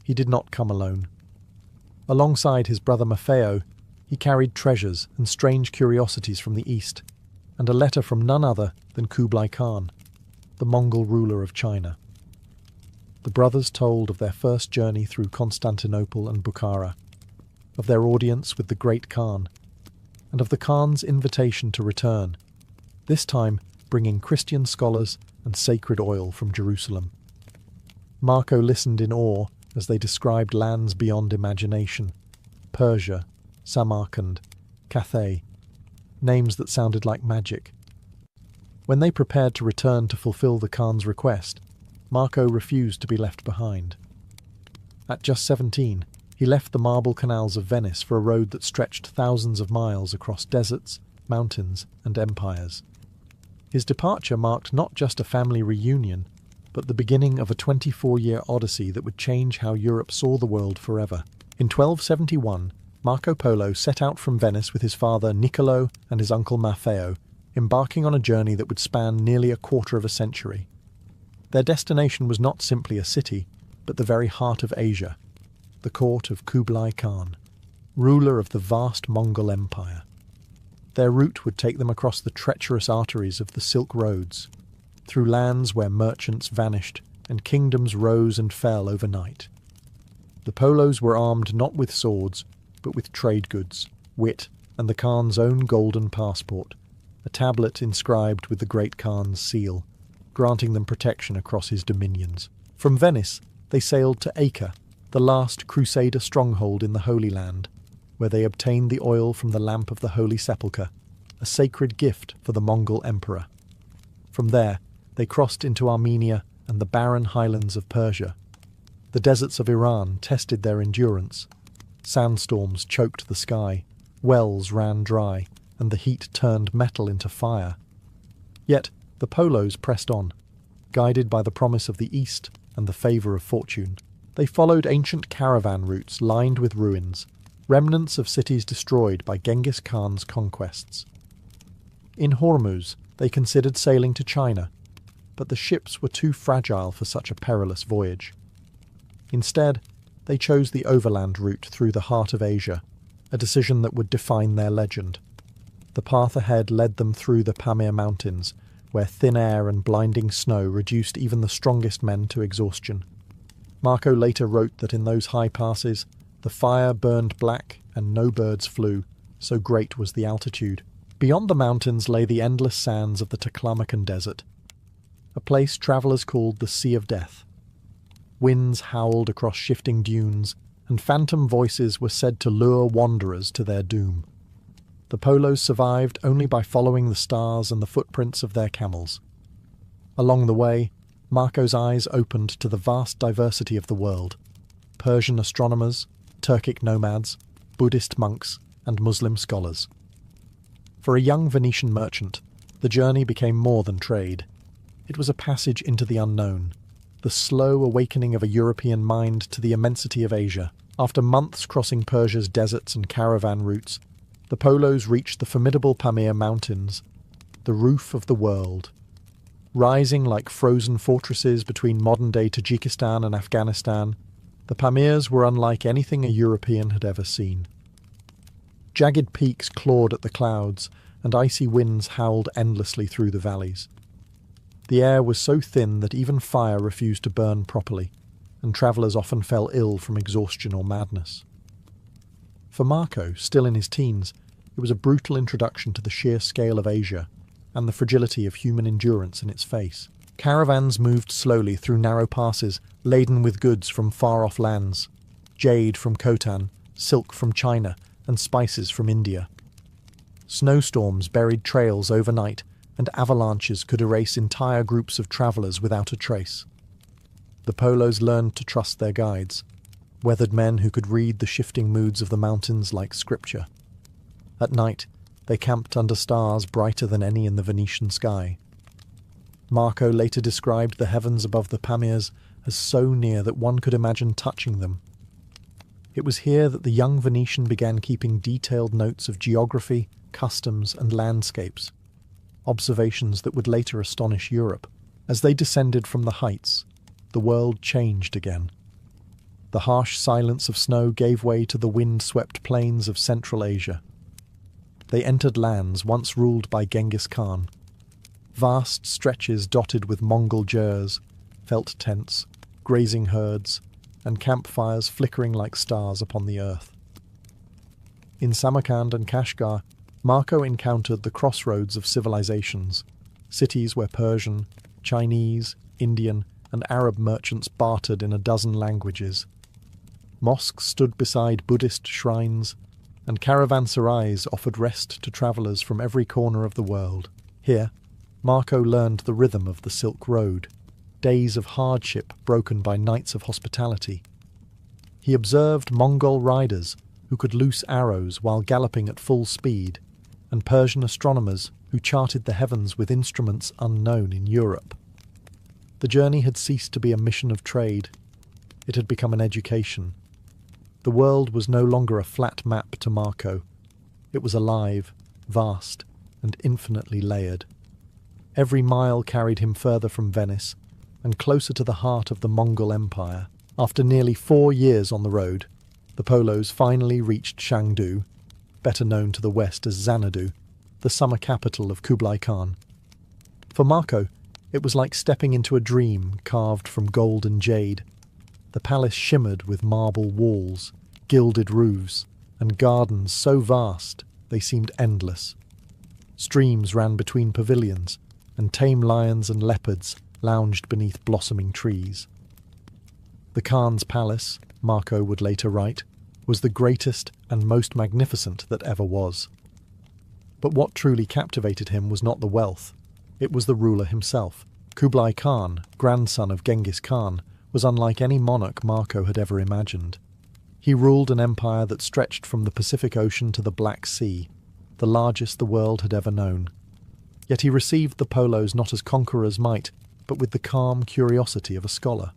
He did not come alone. Alongside his brother Maffeo, he carried treasures and strange curiosities from the east, and a letter from none other than Kublai Khan, the Mongol ruler of China. The brothers told of their first journey through Constantinople and Bukhara, of their audience with the great Khan, and of the Khan's invitation to return, this time bringing Christian scholars and sacred oil from Jerusalem. Marco listened in awe as they described lands beyond imagination, Persia, Samarkand, Cathay, names that sounded like magic. When they prepared to return to fulfill the Khan's request, Marco refused to be left behind. At just 17, he left the marble canals of Venice for a road that stretched thousands of miles across deserts, mountains, and empires. His departure marked not just a family reunion, but the beginning of a 24-year odyssey that would change how Europe saw the world forever. In 1271, Marco Polo set out from Venice with his father Niccolo and his uncle Maffeo, embarking on a journey that would span nearly a quarter of a century. Their destination was not simply a city, but the very heart of Asia, the court of Kublai Khan, ruler of the vast Mongol Empire. Their route would take them across the treacherous arteries of the Silk Roads, through lands where merchants vanished and kingdoms rose and fell overnight. The Polos were armed not with swords, but with trade goods, wit, and the Khan's own golden passport, a tablet inscribed with the great Khan's seal, granting them protection across his dominions. From Venice, they sailed to Acre, the last Crusader stronghold in the Holy Land, where they obtained the oil from the lamp of the Holy Sepulchre, a sacred gift for the Mongol emperor. From there, they crossed into Armenia and the barren highlands of Persia. The deserts of Iran tested their endurance. Sandstorms choked the sky, wells ran dry, and the heat turned metal into fire. Yet the Polos pressed on, guided by the promise of the East and the favour of fortune. They followed ancient caravan routes lined with ruins, remnants of cities destroyed by Genghis Khan's conquests. In Hormuz, they considered sailing to China, but the ships were too fragile for such a perilous voyage. Instead, they chose the overland route through the heart of Asia, a decision that would define their legend. The path ahead led them through the Pamir Mountains, where thin air and blinding snow reduced even the strongest men to exhaustion. Marco later wrote that in those high passes, the fire burned black and no birds flew, so great was the altitude. Beyond the mountains lay the endless sands of the Taklamakan Desert, a place travellers called the Sea of Death. Winds howled across shifting dunes, and phantom voices were said to lure wanderers to their doom. The Polos survived only by following the stars and the footprints of their camels. Along the way, Marco's eyes opened to the vast diversity of the world: Persian astronomers, Turkic nomads, Buddhist monks, and Muslim scholars. For a young Venetian merchant, the journey became more than trade. It was a passage into the unknown, the slow awakening of a European mind to the immensity of Asia. After months crossing Persia's deserts and caravan routes, the Polos reached the formidable Pamir Mountains, the roof of the world. Rising like frozen fortresses between modern-day Tajikistan and Afghanistan, the Pamirs were unlike anything a European had ever seen. Jagged peaks clawed at the clouds, and icy winds howled endlessly through the valleys. The air was so thin that even fire refused to burn properly, and travellers often fell ill from exhaustion or madness. For Marco, still in his teens, it was a brutal introduction to the sheer scale of Asia and the fragility of human endurance in its face. Caravans moved slowly through narrow passes laden with goods from far-off lands: jade from Khotan, silk from China, and spices from India. Snowstorms buried trails overnight, and avalanches could erase entire groups of travellers without a trace. The Polos learned to trust their guides, weathered men who could read the shifting moods of the mountains like scripture. At night, they camped under stars brighter than any in the Venetian sky. Marco later described the heavens above the Pamirs as so near that one could imagine touching them. It was here that the young Venetian began keeping detailed notes of geography, customs, and landscapes, observations that would later astonish Europe. As they descended from the heights, the world changed again. The harsh silence of snow gave way to the wind-swept plains of Central Asia. They entered lands once ruled by Genghis Khan. Vast stretches dotted with Mongol jurs, felt tents, grazing herds, and campfires flickering like stars upon the earth. In Samarkand and Kashgar, Marco encountered the crossroads of civilizations, cities where Persian, Chinese, Indian, and Arab merchants bartered in a dozen languages. Mosques stood beside Buddhist shrines, and caravanserais offered rest to travellers from every corner of the world. Here, Marco learned the rhythm of the Silk Road, days of hardship broken by nights of hospitality. He observed Mongol riders who could loose arrows while galloping at full speed, and Persian astronomers who charted the heavens with instruments unknown in Europe. The journey had ceased to be a mission of trade. It had become an education. The world was no longer a flat map to Marco. It was alive, vast, and infinitely layered. Every mile carried him further from Venice, and closer to the heart of the Mongol Empire. After nearly 4 years on the road, the Polos finally reached Chengdu, better known to the west as Xanadu, the summer capital of Kublai Khan. For Marco, it was like stepping into a dream carved from gold and jade. The palace shimmered with marble walls, gilded roofs, and gardens so vast they seemed endless. Streams ran between pavilions, and tame lions and leopards lounged beneath blossoming trees. The Khan's palace, Marco would later write, was the greatest and most magnificent that ever was. But what truly captivated him was not the wealth. It was the ruler himself. Kublai Khan, grandson of Genghis Khan, was unlike any monarch Marco had ever imagined. He ruled an empire that stretched from the Pacific Ocean to the Black Sea, the largest the world had ever known. Yet he received the Polos not as conquerors might, but with the calm curiosity of a scholar.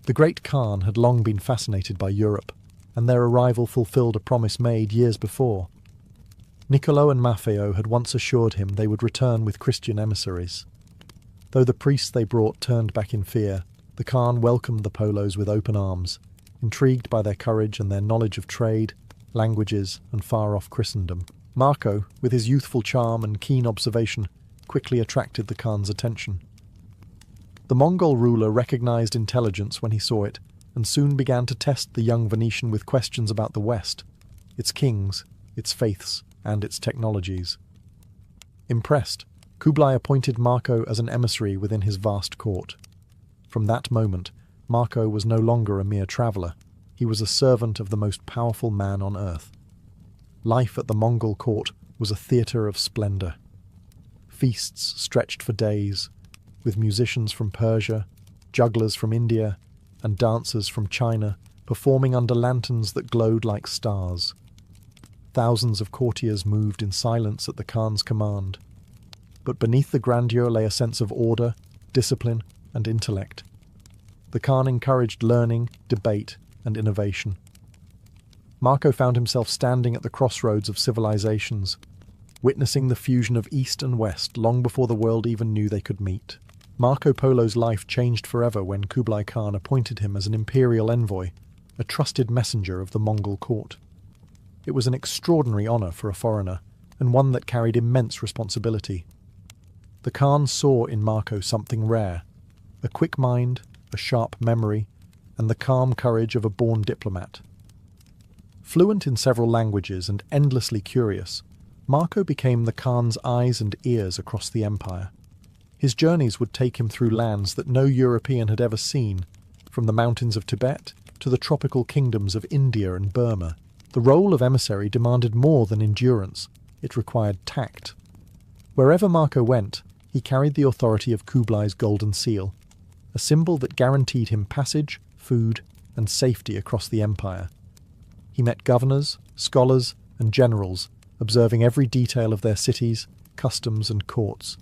The great Khan had long been fascinated by Europe, and their arrival fulfilled a promise made years before. Niccolo and Maffeo had once assured him they would return with Christian emissaries. Though the priests they brought turned back in fear, the Khan welcomed the Polos with open arms, intrigued by their courage and their knowledge of trade, languages, and far-off Christendom. Marco, with his youthful charm and keen observation, quickly attracted the Khan's attention. The Mongol ruler recognized intelligence when he saw it, and soon began to test the young Venetian with questions about the West, its kings, its faiths, and its technologies. Impressed, Kublai appointed Marco as an emissary within his vast court. From that moment, Marco was no longer a mere traveller. He was a servant of the most powerful man on earth. Life at the Mongol court was a theatre of splendour. Feasts stretched for days, with musicians from Persia, jugglers from India, and dancers from China performing under lanterns that glowed like stars. Thousands of courtiers moved in silence at the Khan's command. But beneath the grandeur lay a sense of order, discipline, and intellect. The Khan encouraged learning, debate, and innovation. Marco found himself standing at the crossroads of civilizations, witnessing the fusion of East and West long before the world even knew they could meet. Marco Polo's life changed forever when Kublai Khan appointed him as an imperial envoy, a trusted messenger of the Mongol court. It was an extraordinary honour for a foreigner, and one that carried immense responsibility. The Khan saw in Marco something rare, a quick mind, a sharp memory, and the calm courage of a born diplomat. Fluent in several languages and endlessly curious, Marco became the Khan's eyes and ears across the empire. His journeys would take him through lands that no European had ever seen, from the mountains of Tibet to the tropical kingdoms of India and Burma. The role of emissary demanded more than endurance. It required tact. Wherever Marco went, he carried the authority of Kublai's golden seal, a symbol that guaranteed him passage, food, and safety across the empire. He met governors, scholars, and generals, observing every detail of their cities, customs, and courts.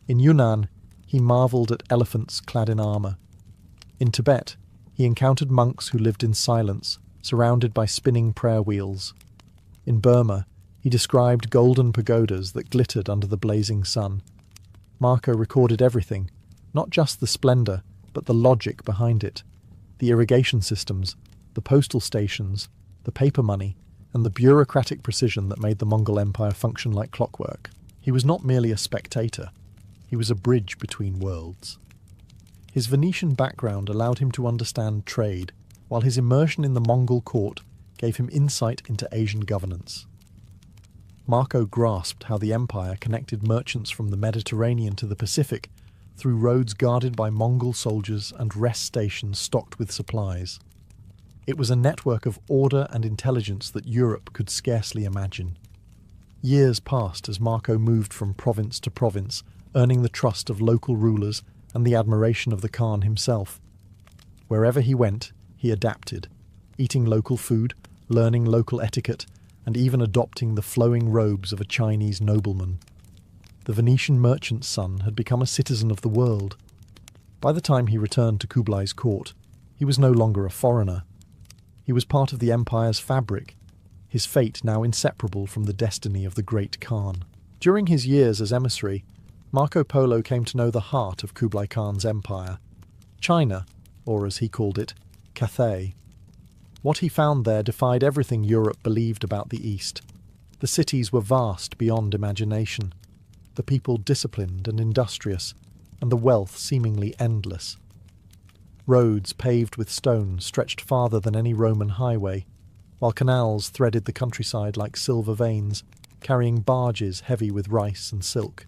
In Yunnan, he marvelled at elephants clad in armour. In Tibet, he encountered monks who lived in silence, surrounded by spinning prayer wheels. In Burma, he described golden pagodas that glittered under the blazing sun. Marco recorded everything, not just the splendour, but the logic behind it, the irrigation systems, the postal stations, the paper money, and the bureaucratic precision that made the Mongol Empire function like clockwork. He was not merely a spectator. He was a bridge between worlds. His Venetian background allowed him to understand trade, while his immersion in the Mongol court gave him insight into Asian governance. Marco grasped how the empire connected merchants from the Mediterranean to the Pacific through roads guarded by Mongol soldiers and rest stations stocked with supplies. It was a network of order and intelligence that Europe could scarcely imagine. Years passed as Marco moved from province to province, earning the trust of local rulers and the admiration of the Khan himself. Wherever he went, he adapted, eating local food, learning local etiquette, and even adopting the flowing robes of a Chinese nobleman. The Venetian merchant's son had become a citizen of the world. By the time he returned to Kublai's court, he was no longer a foreigner. He was part of the empire's fabric, his fate now inseparable from the destiny of the great Khan. During his years as emissary, Marco Polo came to know the heart of Kublai Khan's empire, China, or as he called it, Cathay. What he found there defied everything Europe believed about the East. The cities were vast beyond imagination, the people disciplined and industrious, and the wealth seemingly endless. Roads paved with stone stretched farther than any Roman highway, while canals threaded the countryside like silver veins, carrying barges heavy with rice and silk.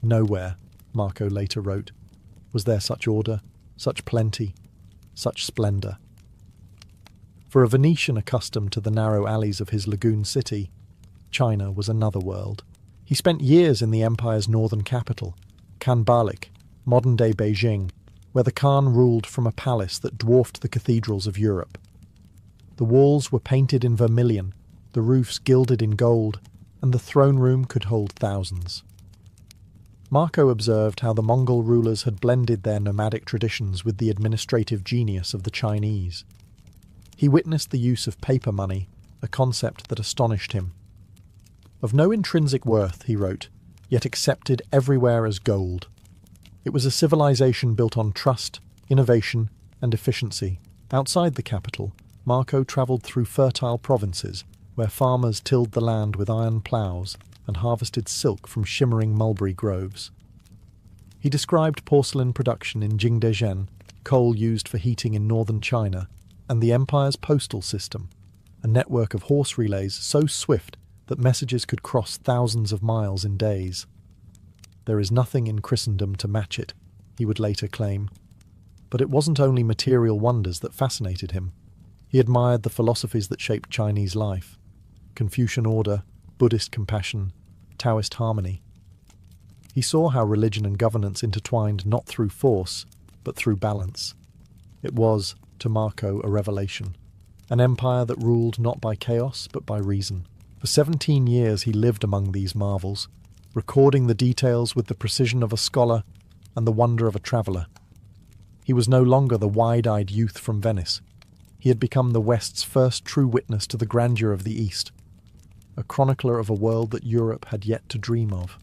Nowhere, Marco later wrote, was there such order, such plenty, such splendour. For a Venetian accustomed to the narrow alleys of his lagoon city, China was another world. He spent years in the empire's northern capital, Khanbalik, modern-day Beijing, where the Khan ruled from a palace that dwarfed the cathedrals of Europe. The walls were painted in vermilion, the roofs gilded in gold, and the throne room could hold thousands. Marco observed how the Mongol rulers had blended their nomadic traditions with the administrative genius of the Chinese. He witnessed the use of paper money, a concept that astonished him. Of no intrinsic worth, he wrote, yet accepted everywhere as gold. It was a civilization built on trust, innovation, and efficiency. Outside the capital, Marco travelled through fertile provinces where farmers tilled the land with iron ploughs and harvested silk from shimmering mulberry groves. He described porcelain production in Jingdezhen, coal used for heating in northern China, and the empire's postal system, a network of horse relays so swift that messages could cross thousands of miles in days. "There is nothing in Christendom to match it," he would later claim. But it wasn't only material wonders that fascinated him. He admired the philosophies that shaped Chinese life: Confucian order, Buddhist compassion, Taoist harmony. He saw how religion and governance intertwined not through force, but through balance. It was, to Marco, a revelation. An empire that ruled not by chaos, but by reason. For 17 years he lived among these marvels, recording the details with the precision of a scholar and the wonder of a traveller. He was no longer the wide-eyed youth from Venice. He had become the West's first true witness to the grandeur of the East, a chronicler of a world that Europe had yet to dream of.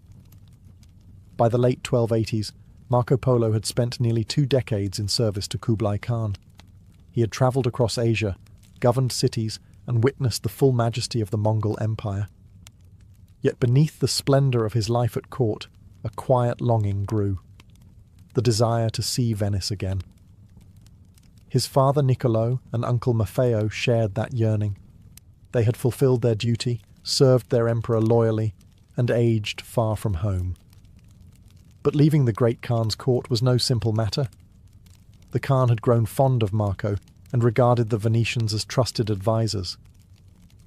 By the late 1280s, Marco Polo had spent nearly 2 decades in service to Kublai Khan. He had travelled across Asia, governed cities, and witnessed the full majesty of the Mongol Empire. Yet beneath the splendour of his life at court, a quiet longing grew: the desire to see Venice again. His father Niccolo and uncle Maffeo shared that yearning. They had fulfilled their duty, served their emperor loyally, and aged far from home. But leaving the great Khan's court was no simple matter. The Khan had grown fond of Marco and regarded the Venetians as trusted advisors.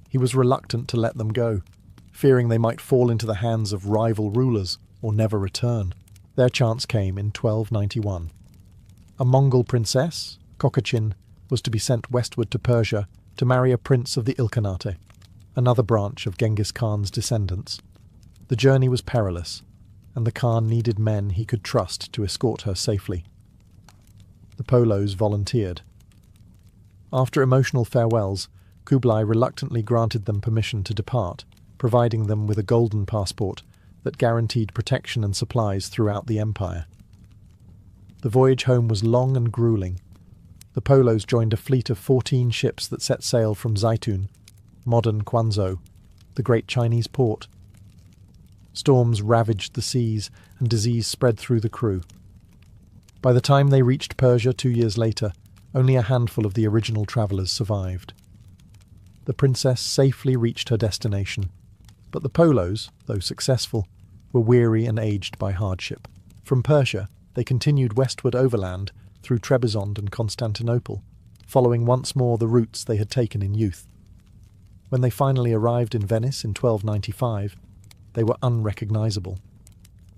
He was reluctant to let them go, fearing they might fall into the hands of rival rulers or never return. Their chance came in 1291. A Mongol princess, Kokachin, was to be sent westward to Persia to marry a prince of the Ilkhanate, another branch of Genghis Khan's descendants. The journey was perilous, and the Khan needed men he could trust to escort her safely. The Polos volunteered. After emotional farewells, Kublai reluctantly granted them permission to depart, providing them with a golden passport that guaranteed protection and supplies throughout the empire. The voyage home was long and grueling. The Polos joined a fleet of 14 ships that set sail from Zaitun, modern Quanzhou, the great Chinese port. Storms ravaged the seas, and disease spread through the crew. By the time they reached Persia 2 years later, only a handful of the original travellers survived. The princess safely reached her destination, but the Polos, though successful, were weary and aged by hardship. From Persia, they continued westward overland through Trebizond and Constantinople, following once more the routes they had taken in youth. When they finally arrived in Venice in 1295, they were unrecognisable.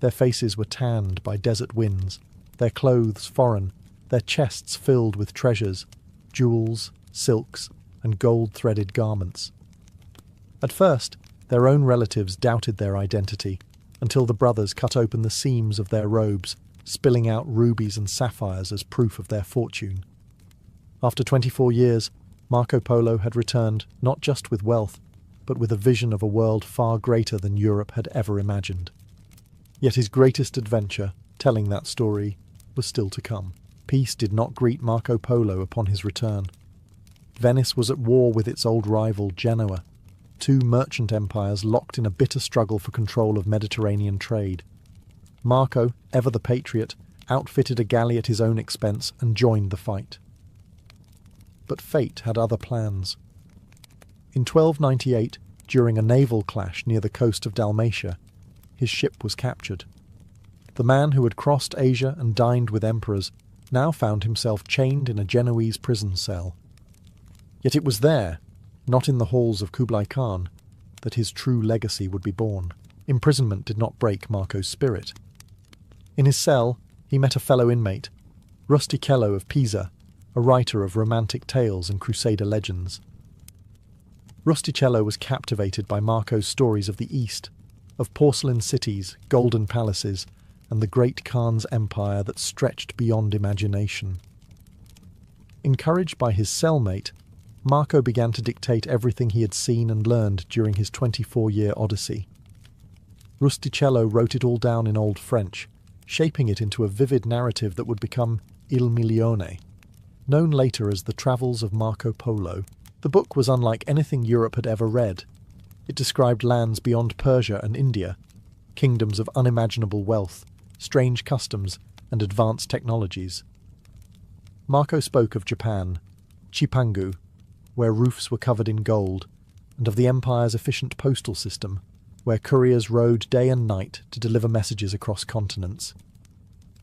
Their faces were tanned by desert winds, their clothes foreign, their chests filled with treasures, jewels, silks, and gold-threaded garments. At first, their own relatives doubted their identity, until the brothers cut open the seams of their robes, spilling out rubies and sapphires as proof of their fortune. After 24 years, Marco Polo had returned not just with wealth, but with a vision of a world far greater than Europe had ever imagined. Yet his greatest adventure, telling that story, was still to come. Peace did not greet Marco Polo upon his return. Venice was at war with its old rival Genoa, 2 merchant empires locked in a bitter struggle for control of Mediterranean trade. Marco, ever the patriot, outfitted a galley at his own expense and joined the fight. But fate had other plans. In 1298, during a naval clash near the coast of Dalmatia, his ship was captured. The man who had crossed Asia and dined with emperors now found himself chained in a Genoese prison cell. Yet it was there, not in the halls of Kublai Khan, that his true legacy would be born. Imprisonment did not break Marco's spirit. In his cell, he met a fellow inmate, Rustichello of Pisa, a writer of romantic tales and crusader legends. Rustichello was captivated by Marco's stories of the East, of porcelain cities, golden palaces, and the great Khan's empire that stretched beyond imagination. Encouraged by his cellmate, Marco began to dictate everything he had seen and learned during his 24-year odyssey. Rustichello wrote it all down in Old French, shaping it into a vivid narrative that would become Il Milione. Known later as The Travels of Marco Polo, the book was unlike anything Europe had ever read. It described lands beyond Persia and India, kingdoms of unimaginable wealth, strange customs, and advanced technologies. Marco spoke of Japan, Chipangu, where roofs were covered in gold, and of the empire's efficient postal system, where couriers rode day and night to deliver messages across continents.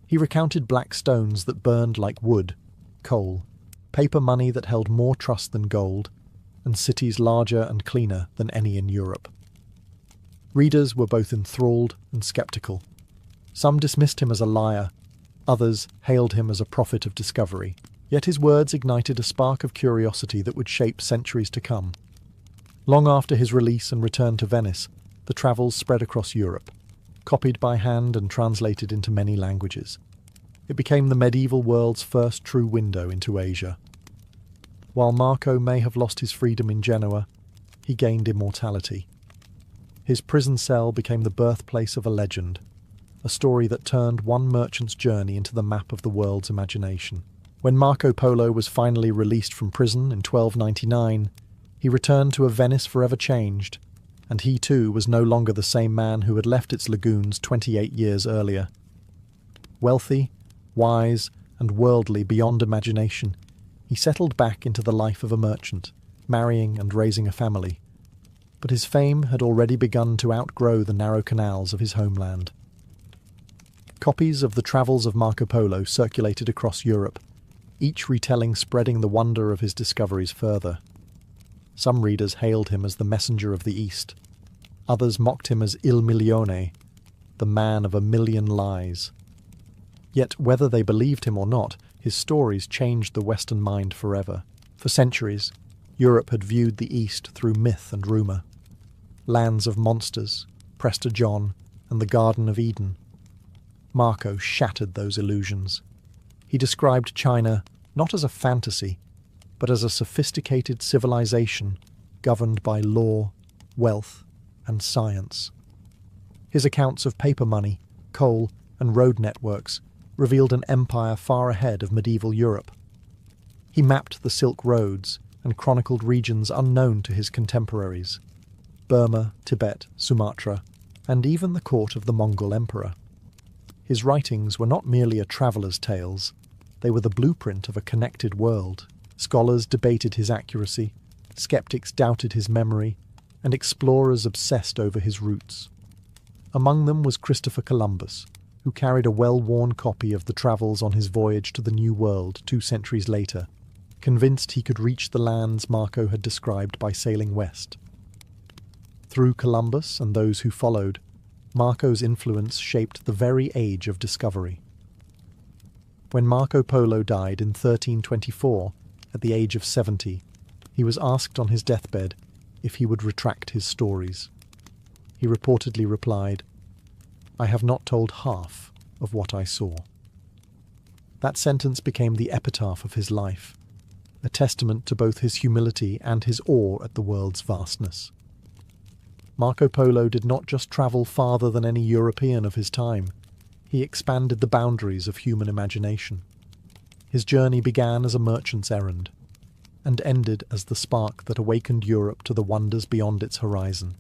He recounted black stones that burned like wood, coal, paper money that held more trust than gold, and cities larger and cleaner than any in Europe. Readers were both enthralled and sceptical. Some dismissed him as a liar, others hailed him as a prophet of discovery, yet his words ignited a spark of curiosity that would shape centuries to come. Long after his release and return to Venice, the travels spread across Europe, copied by hand and translated into many languages. It became the medieval world's first true window into Asia. While Marco may have lost his freedom in Genoa, he gained immortality. His prison cell became the birthplace of a legend, a story that turned one merchant's journey into the map of the world's imagination. When Marco Polo was finally released from prison in 1299, he returned to a Venice forever changed, and he too was no longer the same man who had left its lagoons 28 years earlier. Wealthy, wise, and worldly beyond imagination, he settled back into the life of a merchant, marrying and raising a family. But his fame had already begun to outgrow the narrow canals of his homeland. Copies of the Travels of Marco Polo circulated across Europe, each retelling spreading the wonder of his discoveries further. Some readers hailed him as the messenger of the East. Others mocked him as Il Milione, the man of a million lies. Yet whether they believed him or not, his stories changed the Western mind forever. For centuries, Europe had viewed the East through myth and rumour. Lands of monsters, Prester John, and the Garden of Eden. Marco shattered those illusions. He described China not as a fantasy, but as a sophisticated civilization governed by law, wealth, and science. His accounts of paper money, coal, and road networks revealed an empire far ahead of medieval Europe. He mapped the Silk Roads and chronicled regions unknown to his contemporaries: Burma, Tibet, Sumatra, and even the court of the Mongol emperor. His writings were not merely a traveller's tales, they were the blueprint of a connected world. Scholars debated his accuracy, skeptics doubted his memory, and explorers obsessed over his roots. Among them was Christopher Columbus, who carried a well-worn copy of the Travels on his voyage to the New World 2 centuries later, convinced he could reach the lands Marco had described by sailing west. Through Columbus and those who followed, Marco's influence shaped the very age of discovery. When Marco Polo died in 1324, at the age of 70, he was asked on his deathbed if he would retract his stories. He reportedly replied, "I have not told half of what I saw." That sentence became the epitaph of his life, a testament to both his humility and his awe at the world's vastness. Marco Polo did not just travel farther than any European of his time. He expanded the boundaries of human imagination. His journey began as a merchant's errand, and ended as the spark that awakened Europe to the wonders beyond its horizon.